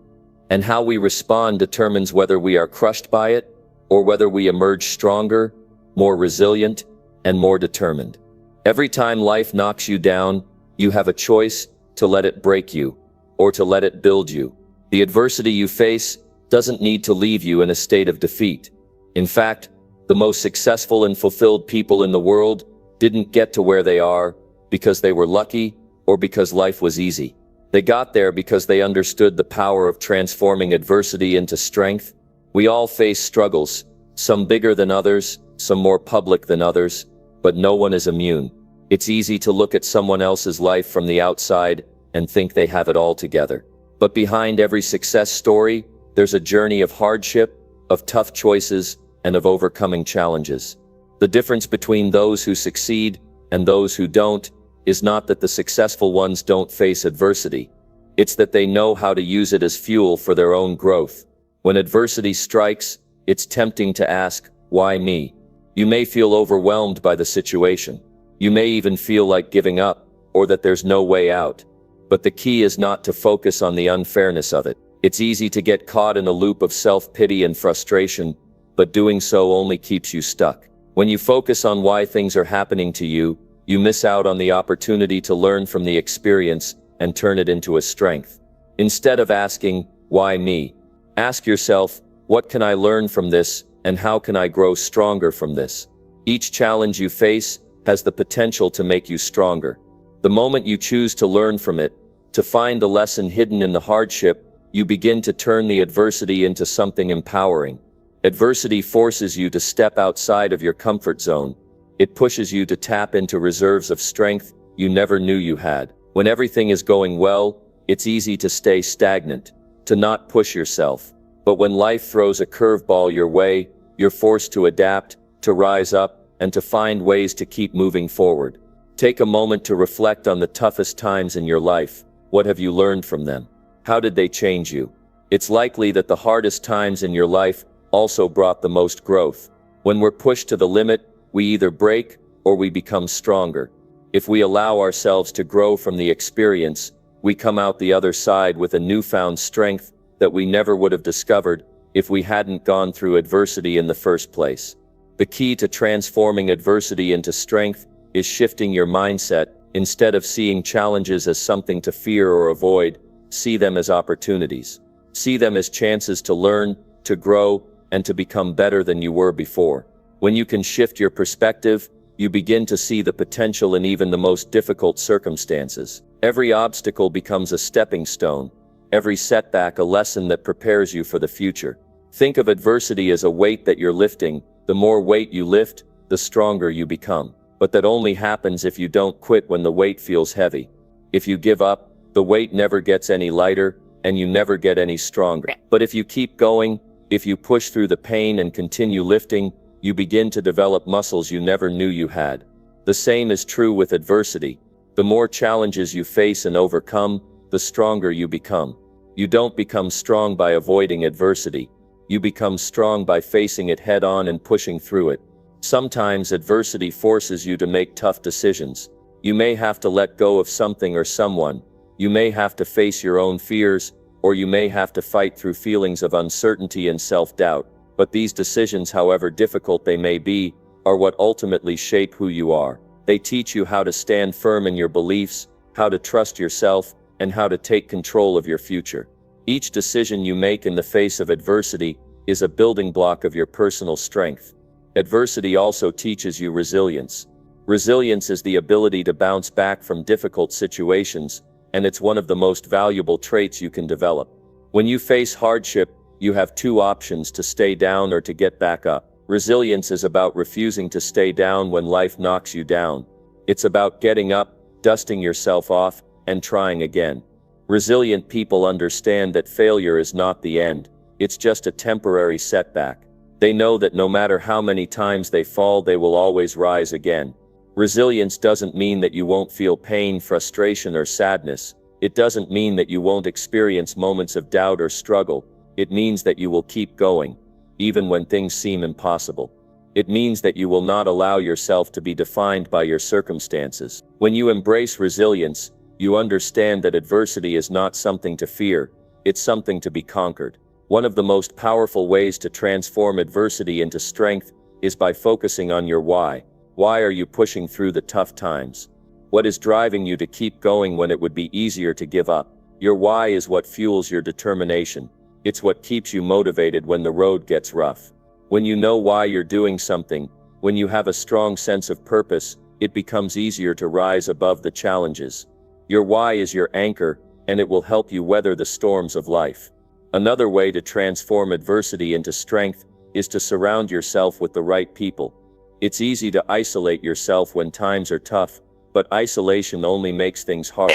and how we respond determines whether we are crushed by it or whether we emerge stronger, more resilient, and more determined. Every time life knocks you down, you have a choice to let it break you or to let it build you. The adversity you face doesn't need to leave you in a state of defeat. In fact, the most successful and fulfilled people in the world didn't get to where they are because they were lucky or because life was easy. They got there because they understood the power of transforming adversity into strength. We all face struggles, some bigger than others, some more public than others, but no one is immune. It's easy to look at someone else's life from the outside and think they have it all together. But behind every success story, there's a journey of hardship, of tough choices, and of overcoming challenges. The difference between those who succeed and those who don't is not that the successful ones don't face adversity. It's that they know how to use it as fuel for their own growth. When adversity strikes, it's tempting to ask, why me? You may feel overwhelmed by the situation. You may even feel like giving up, or that there's no way out. But the key is not to focus on the unfairness of it. It's easy to get caught in a loop of self-pity and frustration, but doing so only keeps you stuck. When you focus on why things are happening to you, you miss out on the opportunity to learn from the experience and turn it into a strength. Instead of asking, why me? Ask yourself, what can I learn from this, and how can I grow stronger from this? Each challenge you face has the potential to make you stronger. The moment you choose to learn from it, to find the lesson hidden in the hardship, you begin to turn the adversity into something empowering. Adversity forces you to step outside of your comfort zone. It pushes you to tap into reserves of strength you never knew you had. When everything is going well, it's easy to stay stagnant, to not push yourself. But when life throws a curveball your way, you're forced to adapt, to rise up, and to find ways to keep moving forward. Take a moment to reflect on the toughest times in your life. What have you learned from them? How did they change you? It's likely that the hardest times in your life also brought the most growth. When we're pushed to the limit, we either break or we become stronger. If we allow ourselves to grow from the experience, we come out the other side with a newfound strength that we never would have discovered if we hadn't gone through adversity in the first place. The key to transforming adversity into strength is shifting your mindset. Instead of seeing challenges as something to fear or avoid, see them as opportunities. See them as chances to learn, to grow, and to become better than you were before. When you can shift your perspective, you begin to see the potential in even the most difficult circumstances. Every obstacle becomes a stepping stone, every setback a lesson that prepares you for the future. Think of adversity as a weight that you're lifting. The more weight you lift, the stronger you become. But that only happens if you don't quit when the weight feels heavy. If you give up, the weight never gets any lighter, and you never get any stronger. But if you keep going, if you push through the pain and continue lifting, you begin to develop muscles you never knew you had. The same is true with adversity. The more challenges you face and overcome, the stronger you become. You don't become strong by avoiding adversity. You become strong by facing it head on and pushing through it. Sometimes adversity forces you to make tough decisions. You may have to let go of something or someone. You may have to face your own fears, or you may have to fight through feelings of uncertainty and self-doubt. But these decisions, however difficult they may be, are what ultimately shape who you are. They teach you how to stand firm in your beliefs, how to trust yourself, and how to take control of your future. Each decision you make in the face of adversity is a building block of your personal strength. Adversity also teaches you resilience. Resilience is the ability to bounce back from difficult situations, and it's one of the most valuable traits you can develop. When you face hardship, you have two options: to stay down or to get back up. Resilience is about refusing to stay down when life knocks you down. It's about getting up, dusting yourself off, and trying again. Resilient people understand that failure is not the end. It's just a temporary setback. They know that no matter how many times they fall, they will always rise again. Resilience doesn't mean that you won't feel pain, frustration, or sadness. It doesn't mean that you won't experience moments of doubt or struggle. It means that you will keep going, even when things seem impossible. It means that you will not allow yourself to be defined by your circumstances. When you embrace resilience, you understand that adversity is not something to fear, it's something to be conquered. One of the most powerful ways to transform adversity into strength is by focusing on your why. Why are you pushing through the tough times? What is driving you to keep going when it would be easier to give up? Your why is what fuels your determination. It's what keeps you motivated when the road gets rough. When you know why you're doing something, when you have a strong sense of purpose, it becomes easier to rise above the challenges. Your why is your anchor, and it will help you weather the storms of life. Another way to transform adversity into strength is to surround yourself with the right people. It's easy to isolate yourself when times are tough, but isolation only makes things harder.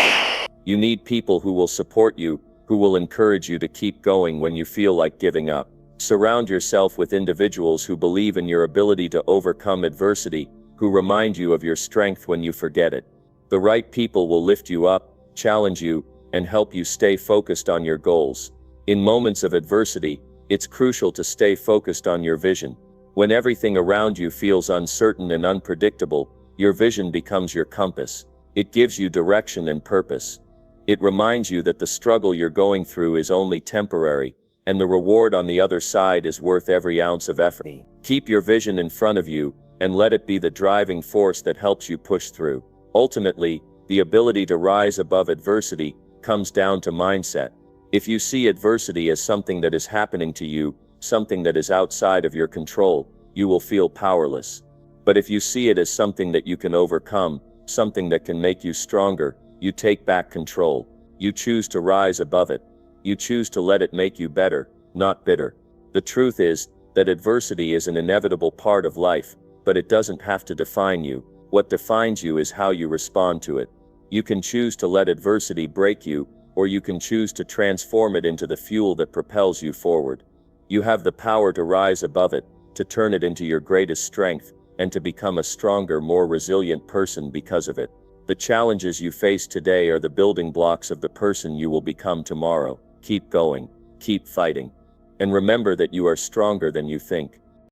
You need people who will support you, who will encourage you to keep going when you feel like giving up. Surround yourself with individuals who believe in your ability to overcome adversity, who remind you of your strength when you forget it. The right people will lift you up, challenge you, and help you stay focused on your goals. In moments of adversity, it's crucial to stay focused on your vision. When everything around you feels uncertain and unpredictable, your vision becomes your compass. It gives you direction and purpose. It reminds you that the struggle you're going through is only temporary, and the reward on the other side is worth every ounce of effort. Keep your vision in front of you, and let it be the driving force that helps you push through. Ultimately, the ability to rise above adversity comes down to mindset. If you see adversity as something that is happening to you, something that is outside of your control, you will feel powerless. But if you see it as something that you can overcome, something that can make you stronger, you take back control. You choose to rise above it. You choose to let it make you better, not bitter. The truth is that adversity is an inevitable part of life, but it doesn't have to define you. What defines you is how you respond to it. You can choose to let adversity break you, or you can choose to transform it into the fuel that propels you forward. You have the power to rise above it, to turn it into your greatest strength, and to become a stronger, more resilient person because of it. The challenges you face today are the building blocks of the person you will become tomorrow. Keep going, keep fighting, and remember that you are stronger than you think.